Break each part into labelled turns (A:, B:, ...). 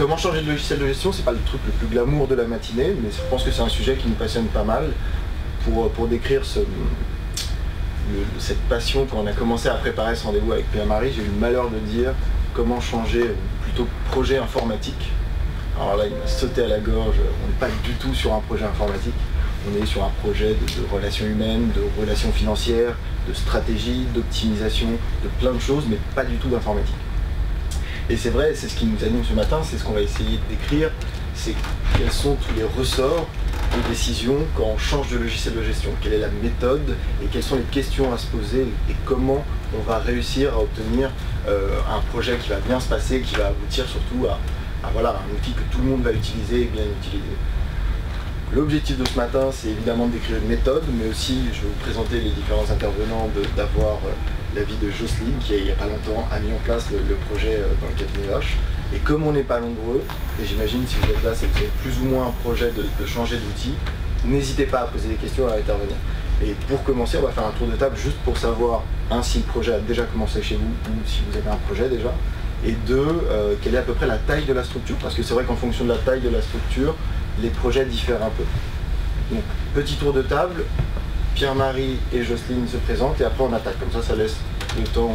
A: Comment changer de logiciel de gestion, c'est pas le truc le plus glamour de la matinée, mais je pense que c'est un sujet qui nous passionne pas mal. Pour décrire cette passion, quand on a commencé à préparer ce rendez-vous avec Pierre-Marie, j'ai eu le malheur de dire comment changer plutôt projet informatique. Alors là, il m'a sauté à la gorge, on n'est pas du tout sur un projet informatique, on est sur un projet de relations humaines, de relations financières, de stratégie, d'optimisation, de plein de choses, mais pas du tout d'informatique. Et c'est vrai, c'est ce qui nous anime ce matin, c'est ce qu'on va essayer de décrire, c'est quels sont tous les ressorts de décision quand on change de logiciel de gestion, quelle est la méthode et quelles sont les questions à se poser et comment on va réussir à obtenir un projet qui va bien se passer, qui va aboutir surtout à voilà, un outil que tout le monde va utiliser et bien utiliser. L'objectif de ce matin, c'est évidemment de décrire une méthode, mais aussi, je vais vous présenter les différents intervenants, d'avoir l'avis de Jocelyne, qui il n'y a pas longtemps a mis en place le projet dans le cabinet Hoche. Et comme on n'est pas nombreux, et j'imagine si vous êtes là, c'est que vous avez plus ou moins un projet de changer d'outil, n'hésitez pas à poser des questions et à intervenir. Et pour commencer, on va faire un tour de table juste pour savoir, un, si le projet a déjà commencé chez vous, ou si vous avez un projet déjà, et deux, quelle est à peu près la taille de la structure, parce que c'est vrai qu'en fonction de la taille de la structure, les projets diffèrent un peu. Donc, petit tour de table, Pierre-Marie et Jocelyne se présentent, et après on attaque, comme ça laisse le temps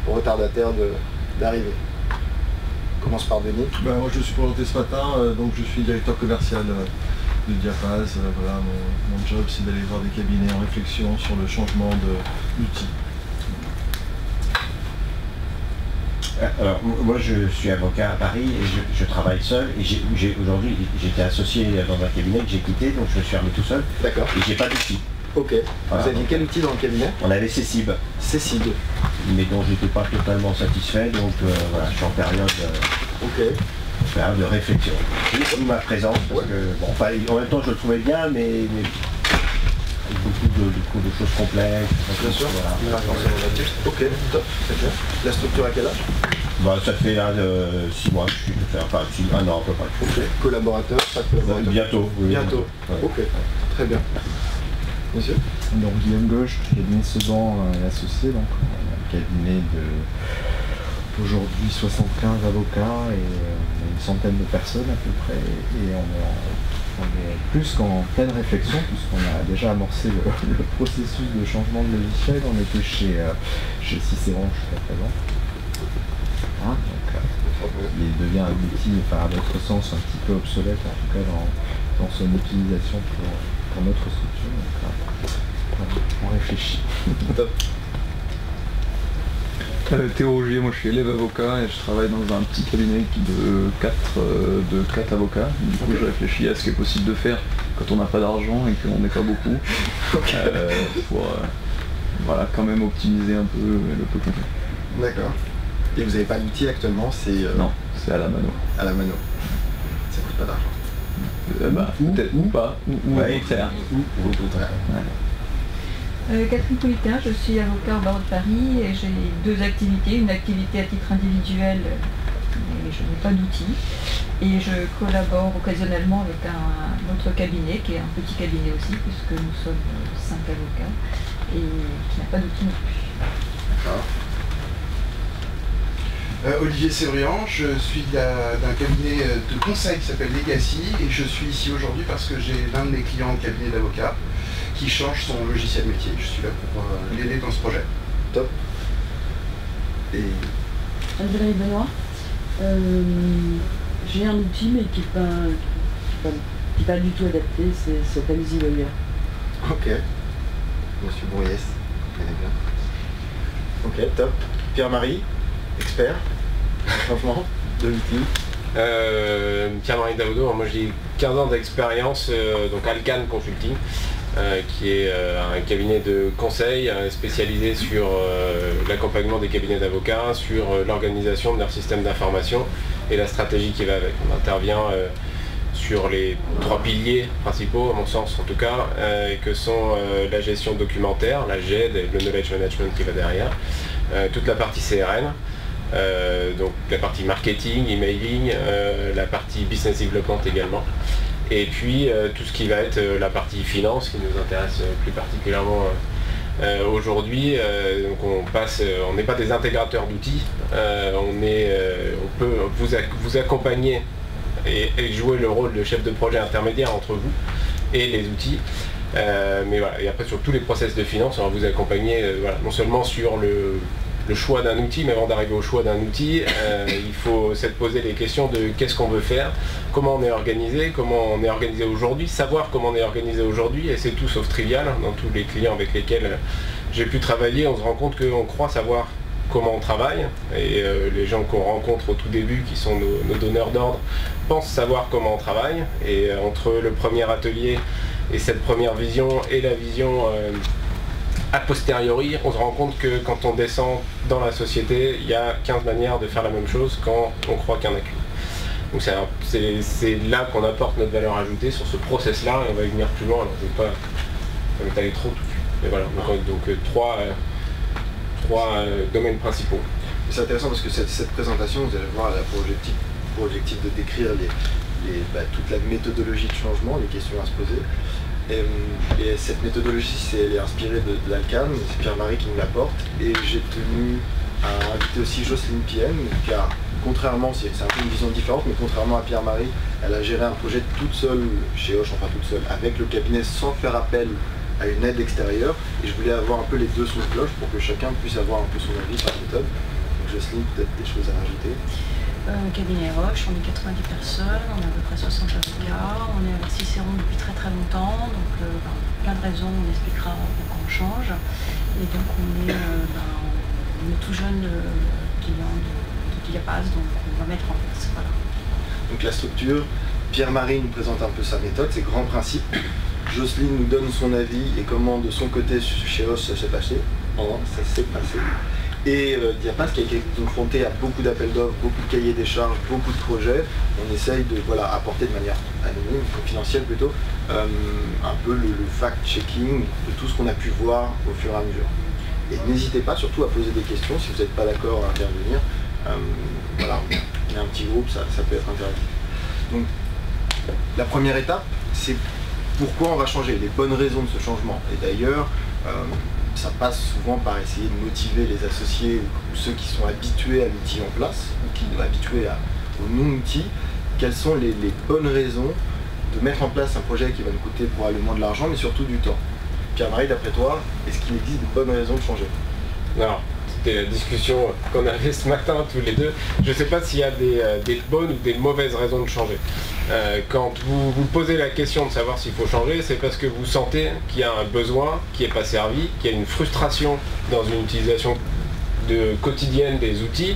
A: aux retardataires d'arriver. On commence par Denis.
B: Moi je suis présenté ce matin, donc je suis directeur commercial de Diapaz. Voilà, mon job c'est d'aller voir des cabinets en réflexion sur le changement d'outils.
C: Alors moi je suis avocat à Paris et je travaille seul et aujourd'hui j'étais associé dans un cabinet que j'ai quitté, donc je me suis remis tout seul. D'accord. Et j'ai pas d'outils.
A: Ok. Voilà. Vous aviez quel outil dans le cabinet? On
C: avait Cecib.
A: Cecib.
C: Mais dont j'étais pas totalement satisfait, donc voilà, je suis en période de réflexion. J'ai ma présence parce que, bon, enfin, en même temps je le trouvais bien, mais avec beaucoup de choses complexes.
A: Bien sûr. Voilà. Ok, top, très bien. La structure à quel âge?
C: Ça fait 6 mois que je suis enfin 1 an à peu près.
A: Ok. Collaborateur, pas de collaborateur?
C: Bientôt. Oui,
A: bientôt. Ouais. Ok, très bien. Monsieur?
D: Donc Guillaume Gauche, cabinet Seban et associé, donc un cabinet d'aujourd'hui 75 avocats et une centaine de personnes à peu près, et on est plus qu'en pleine réflexion puisqu'on a déjà amorcé le processus de changement de logiciel. On était chez Cicéron jusqu'à présent. Hein, donc, il devient un outil, à notre sens, un petit peu obsolète, en tout cas dans son utilisation pour notre structure. Donc, on réfléchit.
A: Top.
E: Théo Rougier, moi je suis élève avocat et je travaille dans un petit cabinet de 4 avocats. Du coup je réfléchis à ce qui est possible de faire quand on n'a pas d'argent et qu'on n'est pas beaucoup pour voilà, quand même optimiser un peu le peu qu'on fait.
A: D'accord. Et vous n'avez pas d'outil actuellement?
E: Non, c'est à la mano.
A: À la mano. Ça coûte pas d'argent.
E: Peut-être ou pas, ou au contraire.
A: Ou au contraire.
E: Ouais.
F: Catherine Politin, je suis avocat au barreau de Paris et j'ai 2 activités. Une activité à titre individuel, mais je n'ai pas d'outils. Et je collabore occasionnellement avec un autre cabinet, qui est un petit cabinet aussi, puisque nous sommes 5 avocats, et qui n'a pas d'outils non plus.
A: D'accord.
G: Olivier Sébriand, je suis d'un cabinet de conseil qui s'appelle Legacy, et je suis ici aujourd'hui parce que j'ai l'un de mes clients de cabinet d'avocat qui change son logiciel métier. Je suis là pour l'aider dans ce projet.
A: Top. Et
H: Valérie Benoît, j'ai un outil mais qui n'est pas du tout adapté, c'est Easy Lawyer.
A: Ok. Monsieur Bourriès, vous connaissez bien. Ok, top. Pierre-Marie, expert en changement de l'outil.
I: Pierre-Marie Daoudou, moi j'ai 15 ans d'expérience, donc Alcan Consulting, qui est un cabinet de conseil spécialisé sur l'accompagnement des cabinets d'avocats, sur l'organisation de leur système d'information et la stratégie qui va avec. On intervient sur les 3 piliers principaux, à mon sens en tout cas, que sont la gestion documentaire, la GED et le knowledge management qui va derrière, toute la partie CRM, donc la partie marketing, emailing, la partie business development également. Et puis tout ce qui va être la partie finance qui nous intéresse plus particulièrement aujourd'hui. Donc on n'est pas des intégrateurs d'outils, on peut vous accompagner et jouer le rôle de chef de projet intermédiaire entre vous et les outils. Mais voilà, et après sur tous les process de finance, on va vous accompagner voilà, non seulement sur le choix d'un outil, mais avant d'arriver au choix d'un outil, il faut se poser les questions de qu'est-ce qu'on veut faire, comment on est organisé aujourd'hui, savoir comment on est organisé aujourd'hui, et c'est tout sauf trivial. Dans tous les clients avec lesquels j'ai pu travailler, on se rend compte qu'on croit savoir comment on travaille, et les gens qu'on rencontre au tout début, qui sont nos donneurs d'ordre, pensent savoir comment on travaille, et entre le premier atelier et cette première vision et la vision a posteriori, on se rend compte que quand on descend dans la société, il y a 15 manières de faire la même chose quand on croit qu'il y en a qu'une. Donc c'est là qu'on apporte notre valeur ajoutée sur ce process-là, et on va y venir plus loin, alors je ne vais pas m'étaler trop tout de suite. Mais voilà, donc trois domaines principaux.
A: C'est intéressant parce que cette présentation, vous allez voir, elle a pour objectif de décrire toute la méthodologie de changement, les questions à se poser. Et cette méthodologie, elle est inspirée de l'Alcan, c'est Pierre-Marie qui nous l'apporte, et j'ai tenu à inviter aussi Jocelyne Pienne, car contrairement, c'est un peu une vision différente, mais contrairement à Pierre-Marie, elle a géré un projet toute seule chez Hoche, enfin toute seule, avec le cabinet sans faire appel à une aide extérieure, et je voulais avoir un peu les deux sous cloche pour que chacun puisse avoir un peu son avis sur la méthode. Donc Jocelyne, peut-être des choses à rajouter.
J: Cabinet Roche, on est 90 personnes, on a à peu près 60 avocats, on est avec Cicéron depuis très très longtemps, donc plein de raisons, on expliquera pourquoi on change. Et donc on est tout jeune client de Diapaz, donc on va mettre en place. Voilà. Donc
A: la structure, Pierre-Marie nous présente un peu sa méthode, ses grands principes. Jocelyne nous donne son avis et comment de son côté chez Hoche ça s'est passé. Et Diapaz qui a été confronté à beaucoup d'appels d'offres, beaucoup de cahiers des charges, beaucoup de projets, on essaye de apporter de manière anonyme, confidentielle plutôt, un peu le fact-checking de tout ce qu'on a pu voir au fur et à mesure. Et n'hésitez pas surtout à poser des questions si vous n'êtes pas d'accord à intervenir. Voilà, il y a un petit groupe, ça peut être intéressant. Donc la première étape, c'est pourquoi on va changer, les bonnes raisons de ce changement. Et d'ailleurs, ça passe souvent par essayer de motiver les associés ou ceux qui sont habitués à l'outil en place, ou qui sont habitués au non-outil. Quelles sont les bonnes raisons de mettre en place un projet qui va nous coûter probablement de l'argent, mais surtout du temps. Pierre-Marie, d'après toi, est-ce qu'il existe de bonnes raisons de changer?
I: Alors, c'était la discussion qu'on avait ce matin tous les deux. Je ne sais pas s'il y a des bonnes ou des mauvaises raisons de changer. Quand vous vous posez la question de savoir s'il faut changer, c'est parce que vous sentez qu'il y a un besoin qui n'est pas servi, qu'il y a une frustration dans une utilisation quotidienne des outils,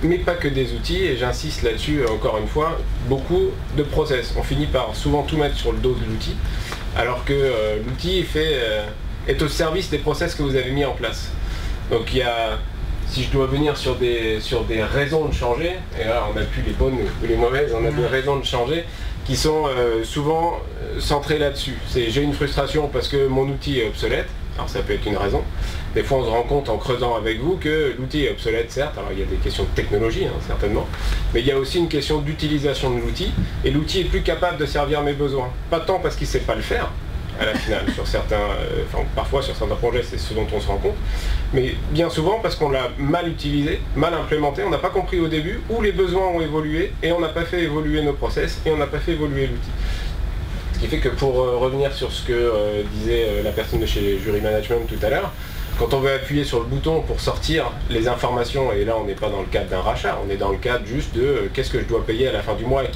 I: mais pas que des outils, et j'insiste là-dessus encore une fois, beaucoup de process. On finit par souvent tout mettre sur le dos de l'outil, alors que l'outil est au service des process que vous avez mis en place. Donc il y a, si je dois venir sur des raisons de changer, et là on n'a plus les bonnes ou les mauvaises, on a des raisons de changer qui sont souvent centrées là-dessus. C'est j'ai une frustration parce que mon outil est obsolète, alors ça peut être une raison. Des fois on se rend compte en creusant avec vous que l'outil est obsolète, certes, alors il y a des questions de technologie certainement, mais il y a aussi une question d'utilisation de l'outil, et l'outil est plus capable de servir mes besoins. Pas tant parce qu'il ne sait pas le faire, à la finale, parfois sur certains projets c'est ce dont on se rend compte, mais bien souvent parce qu'on l'a mal utilisé, mal implémenté, on n'a pas compris au début où les besoins ont évolué, et on n'a pas fait évoluer nos process, et on n'a pas fait évoluer l'outil. Ce qui fait que pour revenir sur ce que disait la personne de chez Jury Management tout à l'heure, quand on veut appuyer sur le bouton pour sortir les informations, et là on n'est pas dans le cadre d'un rachat, on est dans le cadre juste de qu'est-ce que je dois payer à la fin du mois et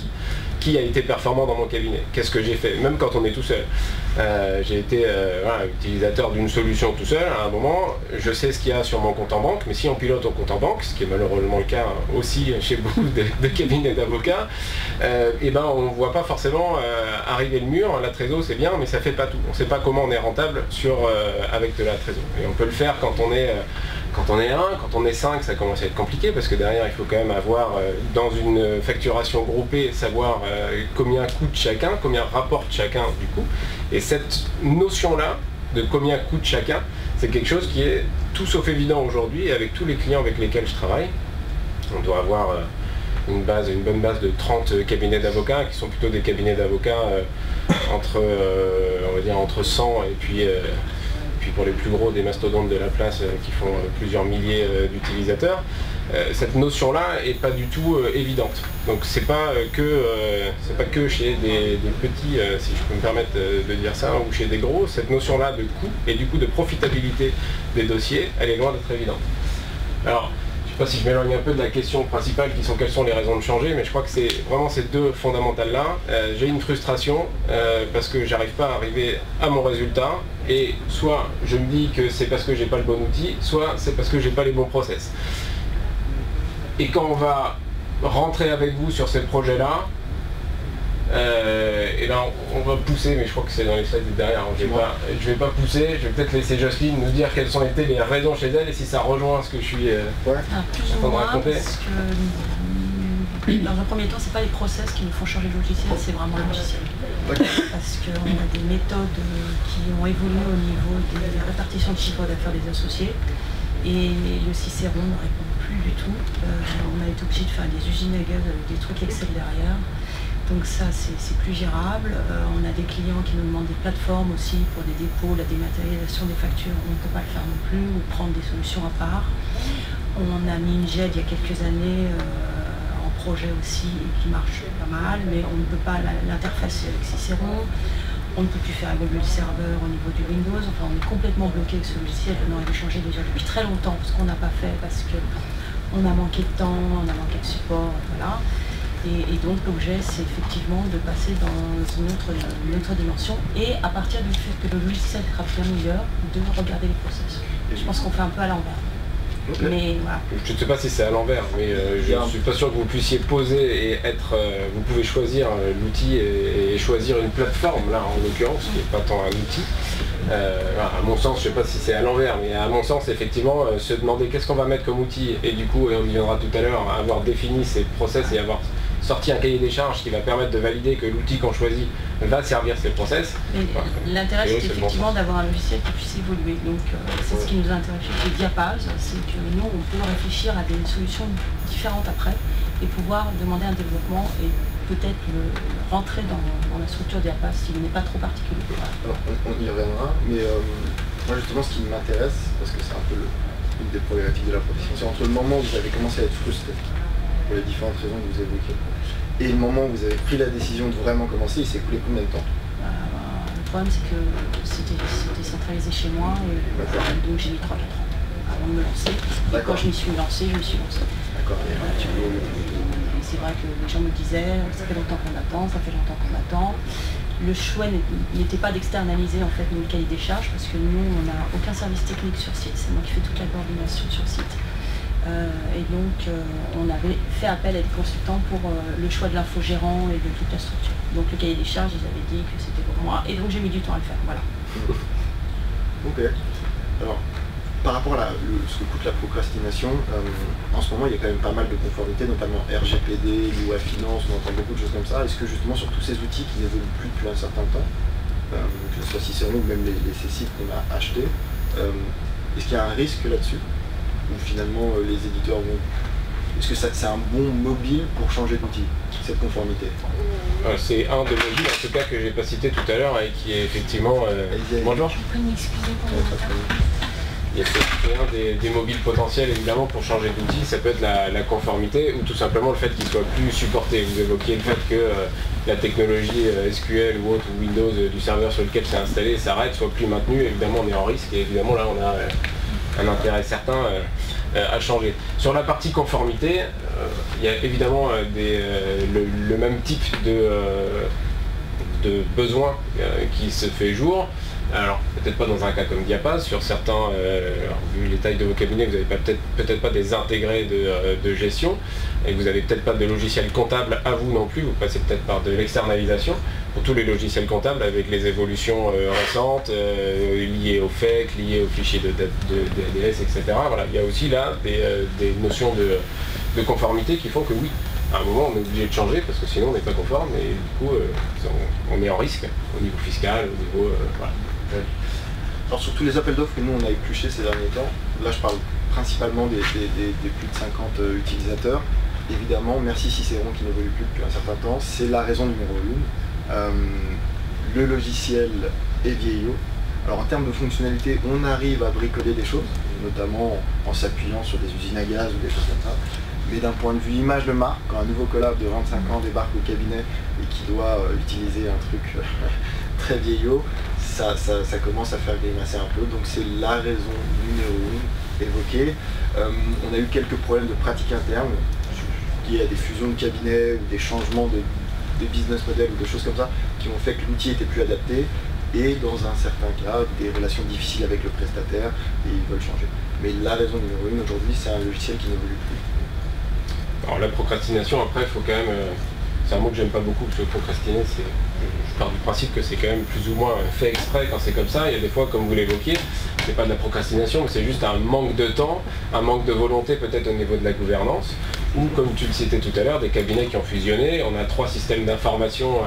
I: qui a été performant dans mon cabinet, qu'est-ce que j'ai fait, même quand on est tout seul. J'ai été utilisateur d'une solution tout seul, à un moment, je sais ce qu'il y a sur mon compte en banque, mais si on pilote au compte en banque, ce qui est malheureusement le cas aussi chez beaucoup de cabinets d'avocats, et ben on ne voit pas forcément arriver le mur, la trésor c'est bien, mais ça fait pas tout. On ne sait pas comment on est rentable avec de la trésor. Et on peut le faire quand on est 1, quand on est 5, ça commence à être compliqué parce que derrière il faut quand même avoir, dans une facturation groupée, savoir combien coûte chacun, combien rapporte chacun du coup. Et cette notion-là de combien coûte chacun, c'est quelque chose qui est tout sauf évident aujourd'hui, et avec tous les clients avec lesquels je travaille. On doit avoir une bonne base de 30 cabinets d'avocats qui sont plutôt des cabinets d'avocats entre 100 et puis pour les plus gros des mastodontes de la place qui font plusieurs milliers d'utilisateurs. cette notion-là est pas du tout évidente. Donc c'est pas que chez des petits, si je peux me permettre de dire ça, ou chez des gros, cette notion-là de coût et du coup de profitabilité des dossiers, elle est loin d'être évidente. Alors, je ne sais pas si je m'éloigne un peu de la question principale qui sont quelles sont les raisons de changer, mais je crois que c'est vraiment ces deux fondamentales-là. J'ai une frustration parce que j'arrive pas à arriver à mon résultat, et soit je me dis que c'est parce que j'ai pas le bon outil, soit c'est parce que j'ai pas les bons process. Et quand on va rentrer avec vous sur ces projets-là, et là on va pousser, mais je crois que c'est dans les slides derrière, je vais pas pousser, je vais peut-être laisser Jocelyne nous dire quelles ont été les raisons chez elle et si ça rejoint ce que je suis en train de raconter.
J: Parce que dans un premier temps, c'est pas les process qui nous font changer de logiciel, c'est vraiment le logiciel. Parce qu'on a des méthodes qui ont évolué au niveau des répartitions de chiffre d'affaires des associés, et le Cicéron ne répond plus du tout. On a été obligé de faire des usines à gaz avec des trucs Excel derrière. Donc ça, c'est plus gérable. On a des clients qui nous demandent des plateformes aussi pour des dépôts, la dématérialisation des factures, on ne peut pas le faire non plus, ou prendre des solutions à part. On a mis une GED il y a quelques années en projet aussi, qui marche pas mal, mais on ne peut pas l'interfacer avec Cicéron. On ne peut plus faire évoluer le serveur au niveau du Windows. Enfin, on est complètement bloqué avec ce logiciel. On aurait dû changer déjà depuis très longtemps, parce qu'on n'a pas fait, parce qu'on a manqué de temps, on a manqué de support, voilà. Et donc l'objet, c'est effectivement de passer dans une autre dimension, et à partir du fait que le logiciel sera bien meilleur, de regarder les process. Je pense qu'on fait un peu à l'envers.
I: Okay.
J: Mais voilà.
I: Je ne sais pas si c'est à l'envers, mais je ne suis pas sûr que vous puissiez poser et être... vous pouvez choisir l'outil et choisir une plateforme, là en l'occurrence, qui n'est pas tant un outil. À mon sens, je ne sais pas si c'est à l'envers, mais à mon sens, effectivement, se demander qu'est-ce qu'on va mettre comme outil, et du coup, et on y viendra tout à l'heure, avoir défini ces process et avoir sorti un cahier des charges qui va permettre de valider que l'outil qu'on choisit va servir ces process.
J: L'intérêt, c'est effectivement d'avoir un logiciel qui puisse évoluer. Donc c'est ce qui nous a intéressé chez Diapaz, c'est que nous, on peut réfléchir à des solutions différentes après et pouvoir demander un développement et peut-être rentrer dans la structure Diapaz s'il n'est pas trop particulier. Voilà.
A: Alors, on y reviendra, mais moi justement ce qui m'intéresse, parce que c'est un peu une des problématiques de la profession, c'est entre le moment où vous avez commencé à être frustré, pour les différentes raisons que vous évoquez, et le moment où vous avez pris la décision de vraiment commencer, il s'est écoulé combien de temps?
J: Le problème, c'est que c'était centralisé chez moi, et donc j'ai mis 3-4 ans avant de me lancer. Et quand je m'y suis lancé, je me suis lancé.
A: D'accord.
J: C'est vrai que les gens me disaient, ça fait longtemps qu'on attend, ça fait longtemps qu'on attend. Le choix n'était pas d'externaliser en fait le cahier des charges, parce que nous, on n'a aucun service technique sur site, c'est moi qui fais toute la coordination sur site. Et donc on avait fait appel à des consultants pour le choix de l'infogérant et de toute la structure. Donc le cahier des charges, ils avaient dit que c'était pour moi, et donc j'ai mis du temps à le faire, voilà.
A: Ok. Alors, par rapport à ce que coûte la procrastination, en ce moment il y a quand même pas mal de conformités, notamment RGPD, loi finance, on entend beaucoup de choses comme ça. Est-ce que justement sur tous ces outils qui n'évoluent plus depuis un certain temps, que ce soit Cicéron ou même les C-sites qu'on a achetés, est-ce qu'il y a un risque là-dessus? Ou finalement les éditeurs vont... Est-ce que c'est un bon mobile pour changer d'outil, cette conformité?
I: C'est un des mobiles en tout cas que j'ai pas cité tout à l'heure et qui est effectivement... Bonjour.
J: Je peux m'excuser pour mon retard.
I: C'est un des mobiles potentiels évidemment pour changer d'outil, ça peut être la conformité ou tout simplement le fait qu'il soit plus supporté. Vous évoquiez le fait que la technologie SQL ou autre, ou Windows du serveur sur lequel c'est installé s'arrête, soit plus maintenu. Évidemment on est en risque et évidemment là on a un intérêt certain à changer. Sur la partie conformité, il y a évidemment le même type de besoin qui se fait jour. Alors peut-être pas dans un cas comme Diapaz, sur certains, vu les tailles de vos cabinets, vous n'avez peut-être pas des intégrés de gestion, et vous n'avez peut-être pas de logiciel comptable à vous non plus, vous passez peut-être par de l'externalisation. Pour tous les logiciels comptables, avec les évolutions récentes, liées au FEC, liées aux fichiers de DDS, etc. Voilà, il y a aussi là des notions de conformité qui font que oui, à un moment on est obligé de changer parce que sinon on n'est pas conforme et du coup on est en risque au niveau fiscal, au niveau... voilà.
A: Alors sur tous les appels d'offres que nous on a épluchés ces derniers temps, là je parle principalement des plus de 50 utilisateurs. Évidemment, merci Cicéron qui n'évolue plus depuis un certain temps, c'est la raison numéro 1. Le logiciel est vieillot. Alors en termes de fonctionnalité, on arrive à bricoler des choses, notamment en s'appuyant sur des usines à gaz ou des choses comme ça. Mais d'un point de vue image de marque, quand un nouveau collab de 25 ans débarque au cabinet et qui doit utiliser un truc très vieillot, ça commence à faire grimacer un peu. Donc c'est la raison numéro 1 évoquée. On a eu quelques problèmes de pratique interne liés à des fusions de cabinets ou des changements de business model ou des choses comme ça qui ont fait que l'outil était plus adapté et dans un certain cas des relations difficiles avec le prestataire et ils veulent changer. Mais la raison numéro 1 aujourd'hui, c'est un logiciel qui n'évolue plus.
I: Alors la procrastination, après, il faut quand même... c'est un mot que j'aime pas beaucoup, parce que procrastiner, je pars du principe que c'est quand même plus ou moins fait exprès quand c'est comme ça. Il y a des fois, comme vous l'évoquiez, c'est pas de la procrastination, mais c'est juste un manque de temps, un manque de volonté peut-être au niveau de la gouvernance, ou comme tu le citais tout à l'heure, des cabinets qui ont fusionné. On a 3 systèmes d'information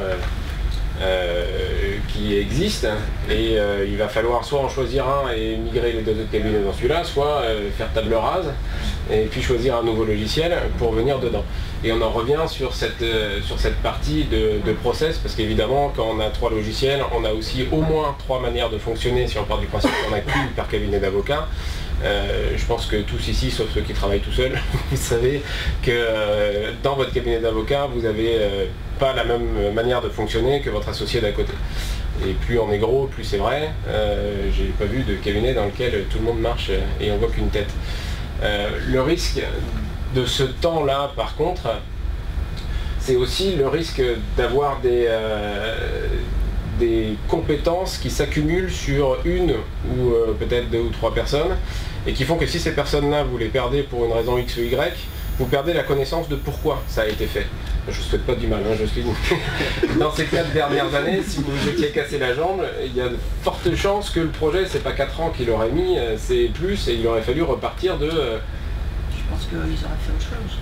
I: qui existent, et il va falloir soit en choisir un et migrer les 2 autres cabinets dans celui-là, soit faire table rase et puis choisir un nouveau logiciel pour venir dedans. Et on en revient sur cette partie de process, parce qu'évidemment quand on a 3 logiciels, on a aussi au moins 3 manières de fonctionner si on part du principe qu'on a qu'une par cabinet d'avocats. Je pense que tous ici, sauf ceux qui travaillent tout seuls, vous savez que dans votre cabinet d'avocat, vous n'avez pas la même manière de fonctionner que votre associé d'à côté. Et plus on est gros, plus c'est vrai. J'ai pas vu de cabinet dans lequel tout le monde marche et on voit qu'une tête. Le risque de ce temps-là, par contre, c'est aussi le risque d'avoir des compétences qui s'accumulent sur une ou peut-être 2 ou 3 personnes et qui font que si ces personnes-là, vous les perdez pour une raison X ou Y, vous perdez la connaissance de pourquoi ça a été fait. Je ne vous souhaite pas du mal, hein, Jocelyne. Dans ces 4 dernières années, si vous vous étiez cassé la jambe, il y a de fortes chances que le projet, c'est pas 4 ans qu'il aurait mis, c'est plus, et il aurait fallu repartir de...
J: Je pense qu'ils auraient fait autre chose.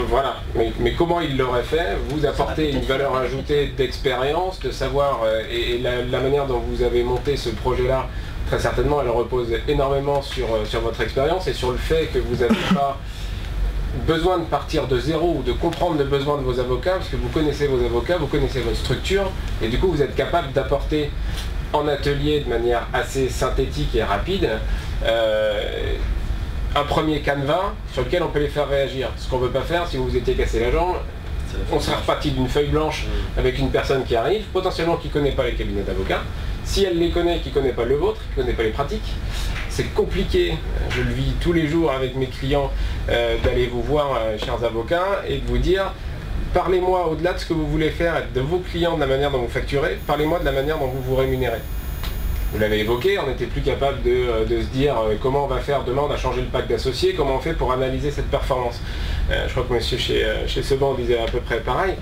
I: Voilà, mais comment il l'aurait fait? Vous apportez une valeur ajoutée d'expérience, de savoir, et la manière dont vous avez monté ce projet-là, très certainement, elle repose énormément sur votre expérience et sur le fait que vous n'avez pas besoin de partir de zéro ou de comprendre le besoin de vos avocats, parce que vous connaissez vos avocats, vous connaissez votre structure, et du coup vous êtes capable d'apporter en atelier de manière assez synthétique et rapide un premier canevas sur lequel on peut les faire réagir. Ce qu'on ne veut pas faire, si vous vous étiez cassé la jambe, on serait reparti d'une feuille blanche avec une personne qui arrive, potentiellement qui ne connaît pas les cabinets d'avocats. Si elle les connaît, qui ne connaît pas le vôtre, qui ne connaît pas les pratiques, c'est compliqué, je le vis tous les jours avec mes clients, d'aller vous voir, chers avocats, et de vous dire, parlez-moi au-delà de ce que vous voulez faire, de vos clients, de la manière dont vous facturez, parlez-moi de la manière dont vous vous rémunérez. Vous l'avez évoqué, on n'était plus capable de se dire comment on va faire demain, on a changé le pack d'associés, comment on fait pour analyser cette performance. Je crois que monsieur chez Seban disait à peu près pareil.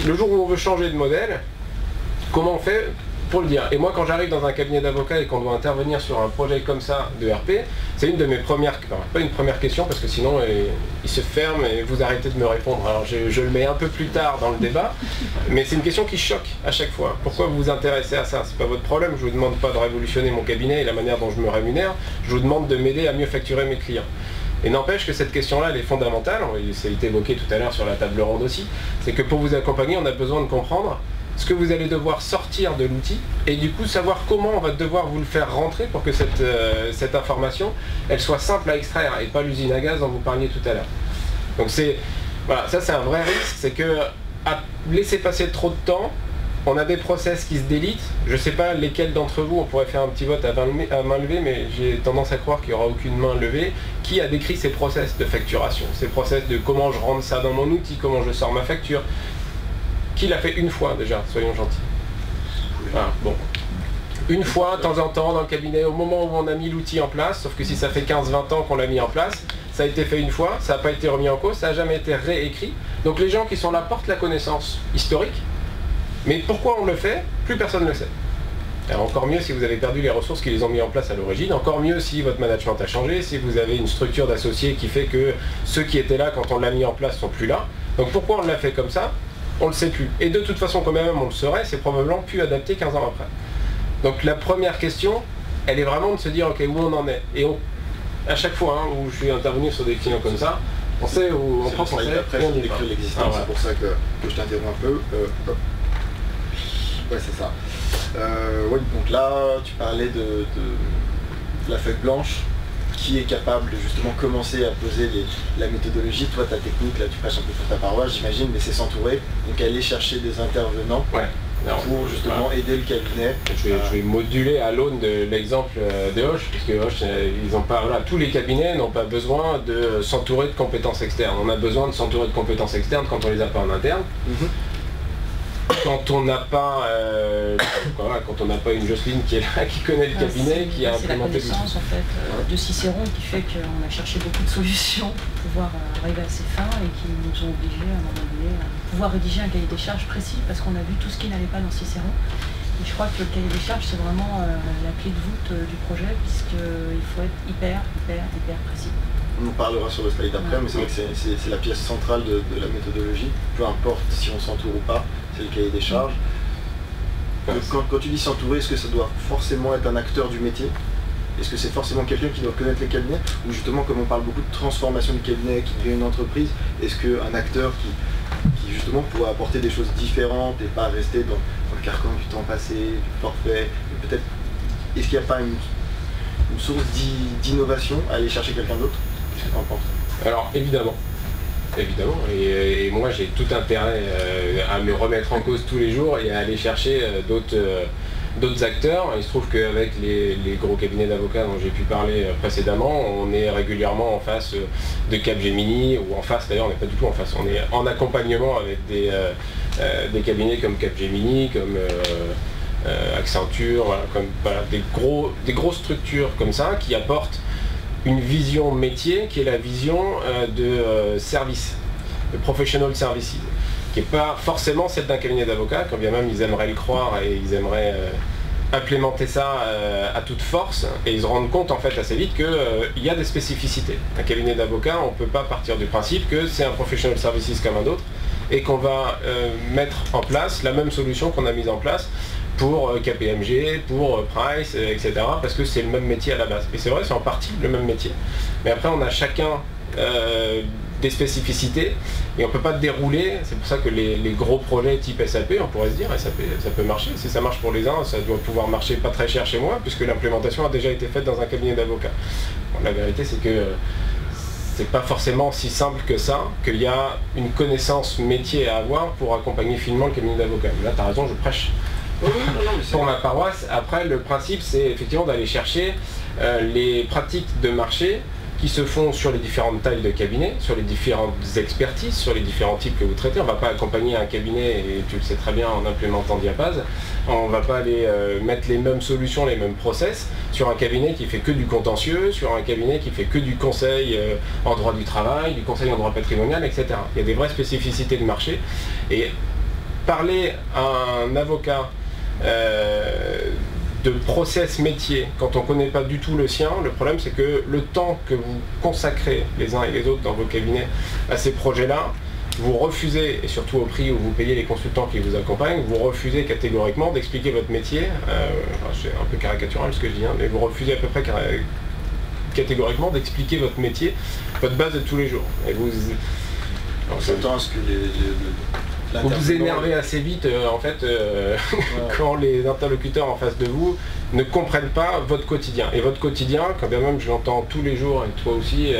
I: Le jour où on veut changer de modèle, comment on fait pour le dire? Et moi, quand j'arrive dans un cabinet d'avocats et qu'on doit intervenir sur un projet comme ça de RP, c'est une de mes premières, pas une première question, parce que sinon il se ferme et vous arrêtez de me répondre. Alors je le mets un peu plus tard dans le débat, mais c'est une question qui choque à chaque fois. Pourquoi vous vous intéressez à ça? C'est pas votre problème, je vous demande pas de révolutionner mon cabinet et la manière dont je me rémunère, je vous demande de m'aider à mieux facturer mes clients. Et n'empêche que cette question-là, elle est fondamentale, ça a été évoqué tout à l'heure sur la table ronde aussi, c'est que pour vous accompagner, on a besoin de comprendre ce que vous allez devoir sortir de l'outil et du coup savoir comment on va devoir vous le faire rentrer pour que cette information elle soit simple à extraire et pas l'usine à gaz dont vous parliez tout à l'heure. Donc voilà, ça c'est un vrai risque, c'est que à laisser passer trop de temps, on a des process qui se délitent. Je ne sais pas lesquels d'entre vous, on pourrait faire un petit vote à main levée, mais j'ai tendance à croire qu'il n'y aura aucune main levée, qui a décrit ces process de facturation, ces process de comment je rentre ça dans mon outil, comment je sors ma facture. Qui l'a fait une fois déjà, soyons gentils. Voilà, bon. Une fois, de temps en temps, dans le cabinet, au moment où on a mis l'outil en place, sauf que si ça fait 15-20 ans qu'on l'a mis en place, ça a été fait une fois, ça n'a pas été remis en cause, ça n'a jamais été réécrit. Donc les gens qui sont là portent la connaissance historique, mais pourquoi on le fait, plus personne ne le sait. Alors encore mieux si vous avez perdu les ressources qui les ont mis en place à l'origine, encore mieux si votre management a changé, si vous avez une structure d'associés qui fait que ceux qui étaient là quand on l'a mis en place sont plus là. Donc pourquoi on l'a fait comme ça? On ne le sait plus. Et de toute façon, quand même on le saurait, c'est probablement plus adapté 15 ans après. Donc la première question, elle est vraiment de se dire, ok, où on en est. Et à chaque fois où je suis intervenu sur des clients comme ça, on sait où on prend son sait.
A: Après, on décrit l'existence, c'est pour ça que je t'interromps un peu. Ouais, c'est ça. Oui, donc là, tu parlais de la feuille blanche qui est capable de justement commencer à poser la méthodologie. Toi, ta technique, là tu prêches un peu pour ta paroisse, j'imagine, mais c'est s'entourer, donc aller chercher des intervenants pour justement aider le cabinet.
I: Je vais moduler à l'aune de l'exemple de Hoche, parce que Hoche, ils ont pas, voilà, tous les cabinets n'ont pas besoin de s'entourer de compétences externes. On a besoin de s'entourer de compétences externes quand on les a pas en interne. Quand on n'a pas une Jocelyne qui est là, qui connaît le cabinet, qui a implémenté
J: c'est la connaissance en fait de Cicéron qui fait qu'on a cherché beaucoup de solutions pour pouvoir arriver à ses fins et qui nous ont obligés à un moment donné à pouvoir rédiger un cahier des charges précis parce qu'on a vu tout ce qui n'allait pas dans Cicéron. Et je crois que le cahier des charges c'est vraiment la clé de voûte du projet puisqu'il faut être hyper précis.
A: On en parlera sur le slide après, mais c'est vrai que c'est la pièce centrale de la méthodologie, peu importe si on s'entoure ou pas, c'est le cahier des charges. Quand tu dis s'entourer, est-ce que ça doit forcément être un acteur du métier? Est-ce que c'est forcément quelqu'un qui doit connaître les cabinets? Ou justement, comme on parle beaucoup de transformation du cabinet, qui devient une entreprise, est-ce qu'un acteur qui justement pourrait apporter des choses différentes et pas rester dans le carcan du temps passé, du forfait, peut-être, est-ce qu'il n'y a pas une source d'innovation à aller chercher quelqu'un d'autre? Qu'est-ce que tu en penses?
I: Alors évidemment, et moi j'ai tout intérêt à me remettre en cause tous les jours et à aller chercher d'autres acteurs. Il se trouve qu'avec les gros cabinets d'avocats dont j'ai pu parler précédemment, on est régulièrement en face de Capgemini, ou en face d'ailleurs, on n'est pas du tout en face, on est en accompagnement avec des cabinets comme Capgemini, comme Accenture, voilà, des grosses structures comme ça qui apportent une vision métier qui est la vision de service, de professional services, qui n'est pas forcément celle d'un cabinet d'avocats, quand bien même ils aimeraient le croire et ils aimeraient implémenter ça à toute force, et ils se rendent compte en fait assez vite qu'il y a des spécificités. Un cabinet d'avocats, on ne peut pas partir du principe que c'est un professional services comme un autre et qu'on va mettre en place la même solution qu'on a mise en place pour KPMG, pour Price, etc. parce que c'est le même métier à la base. Et c'est vrai, c'est en partie le même métier. Mais après, on a chacun des spécificités et on ne peut pas dérouler. C'est pour ça que les gros projets type SAP, on pourrait se dire, SAP, ça peut marcher. Si ça marche pour les uns, ça doit pouvoir marcher pas très cher chez moi, puisque l'implémentation a déjà été faite dans un cabinet d'avocats. Bon, la vérité, c'est que c'est pas forcément si simple que ça, qu'il y a une connaissance métier à avoir pour accompagner finement le cabinet d'avocats. Là, tu as raison, je prêche pour ma paroisse. Après, le principe, c'est effectivement d'aller chercher les pratiques de marché qui se font sur les différentes tailles de cabinet, sur les différentes expertises, sur les différents types que vous traitez. On ne va pas accompagner un cabinet, et tu le sais très bien, en implémentant Diapaz. On ne va pas aller mettre les mêmes solutions, les mêmes process sur un cabinet qui fait que du contentieux, sur un cabinet qui fait que du conseil en droit du travail, du conseil en droit patrimonial, etc. Il y a des vraies spécificités de marché. Et parler à un avocat de process métier, quand on ne connaît pas du tout le sien, le problème c'est que le temps que vous consacrez les uns et les autres dans vos cabinets à ces projets-là, vous refusez, et surtout au prix où vous payez les consultants qui vous accompagnent, vous refusez catégoriquement d'expliquer votre métier, c'est un peu caricatural ce que je dis, hein, mais vous refusez à peu près catégoriquement d'expliquer votre métier, votre base de tous les jours. Et vous
A: s'attend à ce que
I: vous vous énervez assez vite en fait quand les interlocuteurs en face de vous ne comprennent pas votre quotidien. Et votre quotidien, quand bien même je l'entends tous les jours, et toi aussi,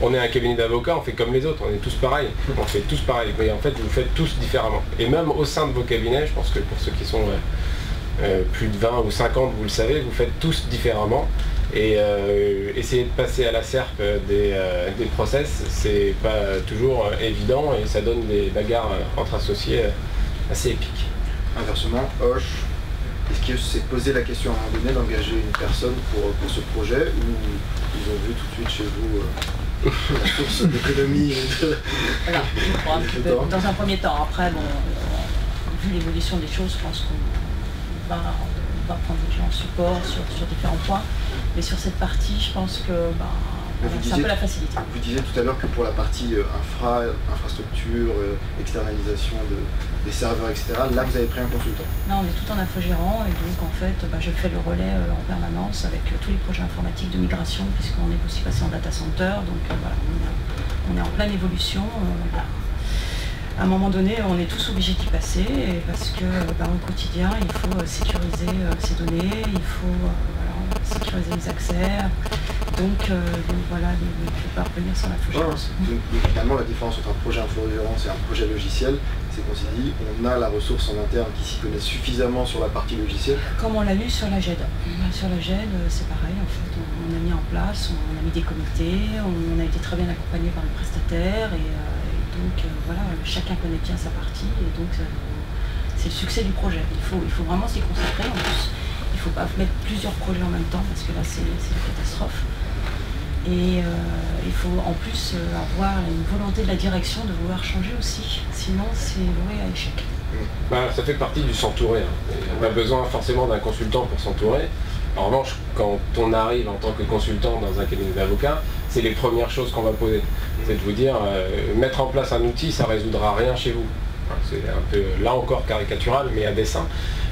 I: on est un cabinet d'avocats, on fait comme les autres, on est tous pareils. On fait tous pareil, mais en fait vous faites tous différemment. Et même au sein de vos cabinets, je pense que pour ceux qui sont plus de 20 ou 50, vous le savez, vous faites tous différemment. Et essayer de passer à la serpe des process, c'est pas toujours évident et ça donne des bagarres entre associés assez épiques.
A: Inversement, Hoche, est-ce qu'ils s'est posé la question à un moment donné d'engager une personne pour ce projet, ou ils ont vu tout de suite chez vous la source d'économie
J: Alors, dans un premier temps, après, bon, vu l'évolution des choses, je pense qu'on va prendre des gens en support sur différents points. Mais sur cette partie, je pense que c'est un peu la facilité.
A: Vous disiez tout à l'heure que pour la partie infrastructure, externalisation des serveurs, etc., là vous avez pris un consultant.
J: Non, on est tout en infogérant et donc en fait je fais le relais en permanence avec tous les projets informatiques de migration puisqu'on est aussi passé en data center. Donc voilà, on est en pleine évolution. À un moment donné, on est tous obligés d'y passer parce que au quotidien, il faut sécuriser ces données, il faut sécuriser les accès, donc voilà, je ne vais pas revenir sur la faucheuse.
A: Finalement, la différence entre un projet infogérance et un projet logiciel, c'est qu'on s'est dit, on a la ressource en interne qui s'y connaît suffisamment sur la partie logicielle.
J: Comme on l'a eu sur la GED. Sur la GED, c'est pareil, en fait, on a mis en place, on a mis des comités, on a été très bien accompagné par le prestataire, et donc voilà, chacun connaît bien sa partie, et donc c'est le succès du projet. Il faut vraiment s'y concentrer. En plus, il ne faut pas mettre plusieurs projets en même temps, parce que là, c'est une catastrophe. Et il faut en plus avoir une volonté de la direction de vouloir changer aussi, sinon c'est voué à échec.
I: Ça fait partie du s'entourer. On a besoin forcément d'un consultant pour s'entourer. En revanche, quand on arrive en tant que consultant dans un cabinet d'avocats, c'est les premières choses qu'on va poser. C'est de vous dire, mettre en place un outil, ça ne résoudra rien chez vous. C'est un peu, là encore, caricatural, mais à dessein.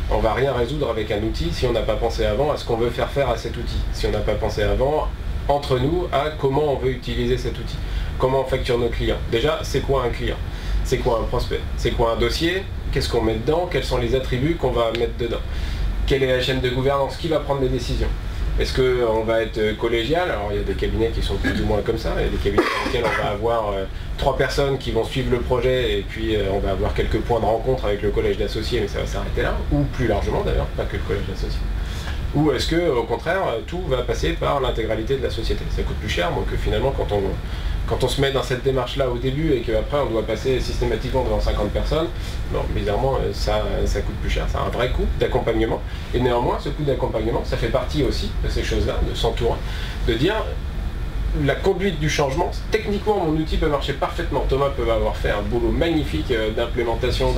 I: On ne va rien résoudre avec un outil si on n'a pas pensé avant à ce qu'on veut faire à cet outil. Si on n'a pas pensé avant, entre nous, à comment on veut utiliser cet outil. Comment on facture nos clients. Déjà, c'est quoi un client? C'est quoi un prospect? C'est quoi un dossier? Qu'est-ce qu'on met dedans? Quels sont les attributs qu'on va mettre dedans? Quelle est la chaîne de gouvernance? Qui va prendre les décisions? Est-ce qu'on va être collégial? Alors il y a des cabinets qui sont plus ou moins comme ça. Il y a des cabinets dans lesquels on va avoir 3 personnes qui vont suivre le projet et puis on va avoir quelques points de rencontre avec le collège d'associés, mais ça va s'arrêter là. Ou plus largement d'ailleurs, pas que le collège d'associés. Ou est-ce que, au contraire, tout va passer par l'intégralité de la société? Ça coûte plus cher, donc finalement, quand on se met dans cette démarche-là au début et qu'après on doit passer systématiquement devant 50 personnes, bon, bizarrement, ça coûte plus cher. C'est un vrai coût d'accompagnement. Et néanmoins, ce coût d'accompagnement, ça fait partie aussi de ces choses-là, de s'entourer, de dire la conduite du changement. Techniquement, mon outil peut marcher parfaitement. Thomas peut avoir fait un boulot magnifique d'implémentation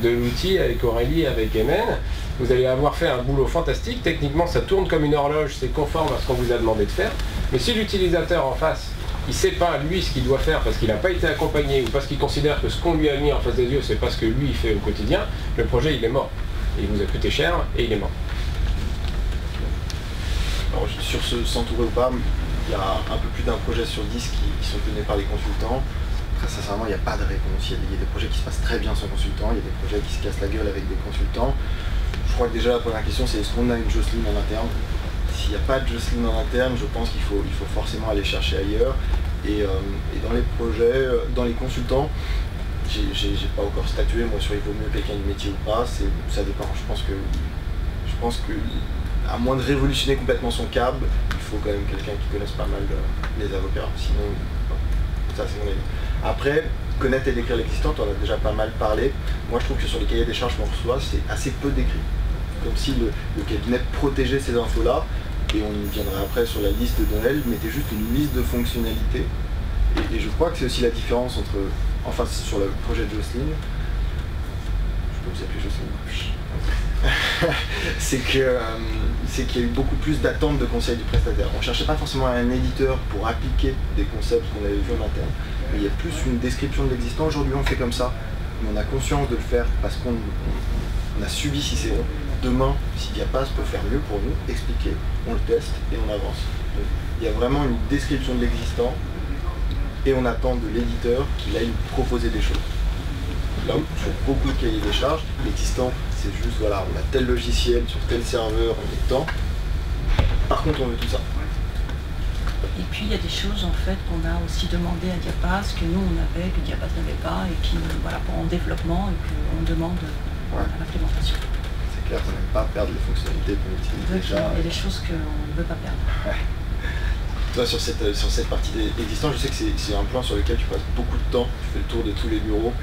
I: de l'outil avec Aurélie, avec Emen. Vous allez avoir fait un boulot fantastique. Techniquement, ça tourne comme une horloge, c'est conforme à ce qu'on vous a demandé de faire. Mais si l'utilisateur en face, il ne sait pas lui ce qu'il doit faire parce qu'il n'a pas été accompagné ou parce qu'il considère que ce qu'on lui a mis en face des yeux, c'est pas ce que lui il fait au quotidien, le projet il est mort. Il vous a coûté cher et il est mort.
A: Alors, sur ce s'entourer ou pas, il y a un peu plus d'un projet sur 10 qui sont tenus par des consultants. Très sincèrement, il n'y a pas de réponse. Il y a des projets qui se passent très bien sans consultant, il y a des projets qui se cassent la gueule avec des consultants. Je crois que déjà la première question c'est est-ce qu'on a une Jocelyne en interne? S'il n'y a pas de Jocelyne en interne, je pense qu'il faut forcément aller chercher ailleurs. Et dans les projets, dans les consultants, j'ai pas encore statué moi sur il vaut mieux quelqu'un du métier ou pas, ça dépend. Je pense que à moins de révolutionner complètement son câble, il faut quand même quelqu'un qui connaisse pas mal les avocats. Sinon, bon, ça c'est mon avis. Après, connaître et décrire l'existant, on en a déjà pas mal parlé. Moi je trouve que sur les cahiers des charges qu'on reçoit, c'est assez peu décrit. Comme si le cabinet protégeait ces infos-là, et on y viendra après sur la liste de Noël, mettait juste une liste de fonctionnalités. Et je crois que c'est aussi la différence entre, enfin sur le projet de Jocelyne, je peux vous appeler Jocelyne, c'est qu'il y a eu beaucoup plus d'attentes de conseils du prestataire. On ne cherchait pas forcément un éditeur pour appliquer des concepts qu'on avait vus en interne, mais il y a plus une description de l'existant. Aujourd'hui on fait comme ça, mais on a conscience de le faire parce qu'on a subi Cicéron. Demain, si Diapass peut faire mieux pour nous, expliquer, on le teste et on avance. Donc, il y a vraiment une description de l'existant et on attend de l'éditeur qu'il aille nous proposer des choses. Là, sur beaucoup de cahiers des charges, l'existant, c'est juste, voilà, on a tel logiciel sur tel serveur, on est temps. Par contre, on veut tout ça.
J: Et puis, il y a des choses, en fait, qu'on a aussi demandé à Diapass, que nous, on avait, que Diapass n'avait pas, et qui, voilà, en développement, et qu'on demande à l'implémentation.
A: C'est clair qu'on n'aime pas perdre les fonctionnalités qu'on utilise déjà.
J: Il y a des choses qu'on ne veut pas perdre.
A: Ouais. Toi, sur cette partie existante, je sais que c'est un plan sur lequel tu passes beaucoup de temps. Tu fais le tour de tous les bureaux,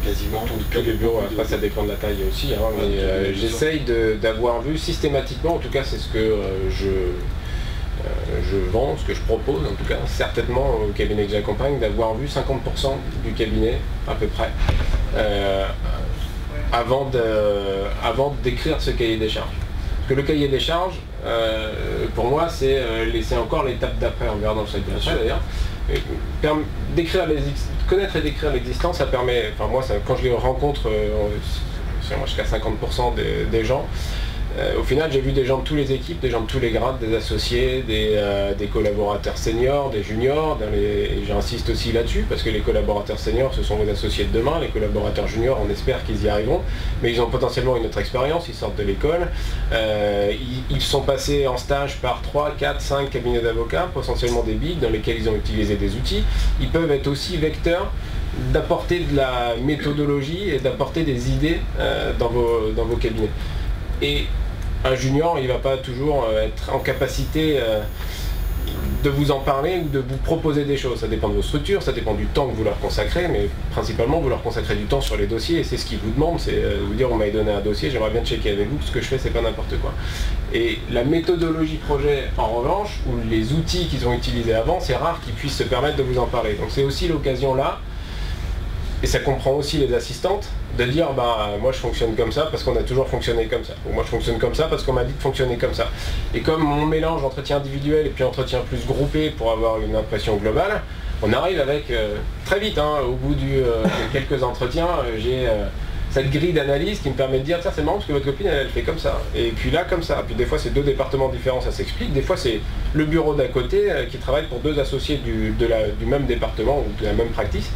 A: quasiment.
I: Tous les bureaux, après ça dépend de la taille aussi. Hein, mais j'essaye d'avoir vu systématiquement, en tout cas c'est ce que je vends, ce que je propose, en tout cas certainement au cabinet que j'accompagne, d'avoir vu 50% du cabinet à peu près. Avant de décrire ce cahier des charges. Parce que le cahier des charges, pour moi, c'est encore l'étape d'après, on verra dans le slide d'après d'ailleurs. Connaître et décrire l'existant, ça permet, enfin moi, quand je les rencontre, c'est moi jusqu'à 50% des gens, Au final, j'ai vu des gens de toutes les équipes, des gens de tous les grades, des associés, des collaborateurs seniors, des juniors. J'insiste aussi là-dessus, parce que les collaborateurs seniors, ce sont vos associés de demain. Les collaborateurs juniors, on espère qu'ils y arriveront. Mais ils ont potentiellement une autre expérience, ils sortent de l'école. Ils sont passés en stage par 3, 4, 5 cabinets d'avocats, potentiellement des bigs, dans lesquels ils ont utilisé des outils. Ils peuvent être aussi vecteurs d'apporter de la méthodologie et d'apporter des idées dans vos cabinets. Et un junior, il ne va pas toujours être en capacité de vous en parler ou de vous proposer des choses. Ça dépend de vos structures, ça dépend du temps que vous leur consacrez, mais principalement vous leur consacrez du temps sur les dossiers et c'est ce qu'ils vous demandent, c'est vous dire on m'a donné un dossier, j'aimerais bien checker avec vous, ce que je fais c'est pas n'importe quoi. Et la méthodologie projet en revanche, ou les outils qu'ils ont utilisés avant, c'est rare qu'ils puissent se permettre de vous en parler. Donc c'est aussi l'occasion là, et ça comprend aussi les assistantes, de dire bah moi je fonctionne comme ça parce qu'on a toujours fonctionné comme ça, ou moi je fonctionne comme ça parce qu'on m'a dit de fonctionner comme ça. Et comme mon mélange entretien individuel et puis entretien plus groupé pour avoir une impression globale, on arrive avec très vite, hein, au bout de quelques entretiens, j'ai cette grille d'analyse qui me permet de dire tiens c'est marrant parce que votre copine elle fait comme ça, et puis là comme ça, puis des fois c'est 2 départemements différents, ça s'explique, des fois c'est le bureau d'à côté qui travaille pour 2 associés du même département ou de la même practice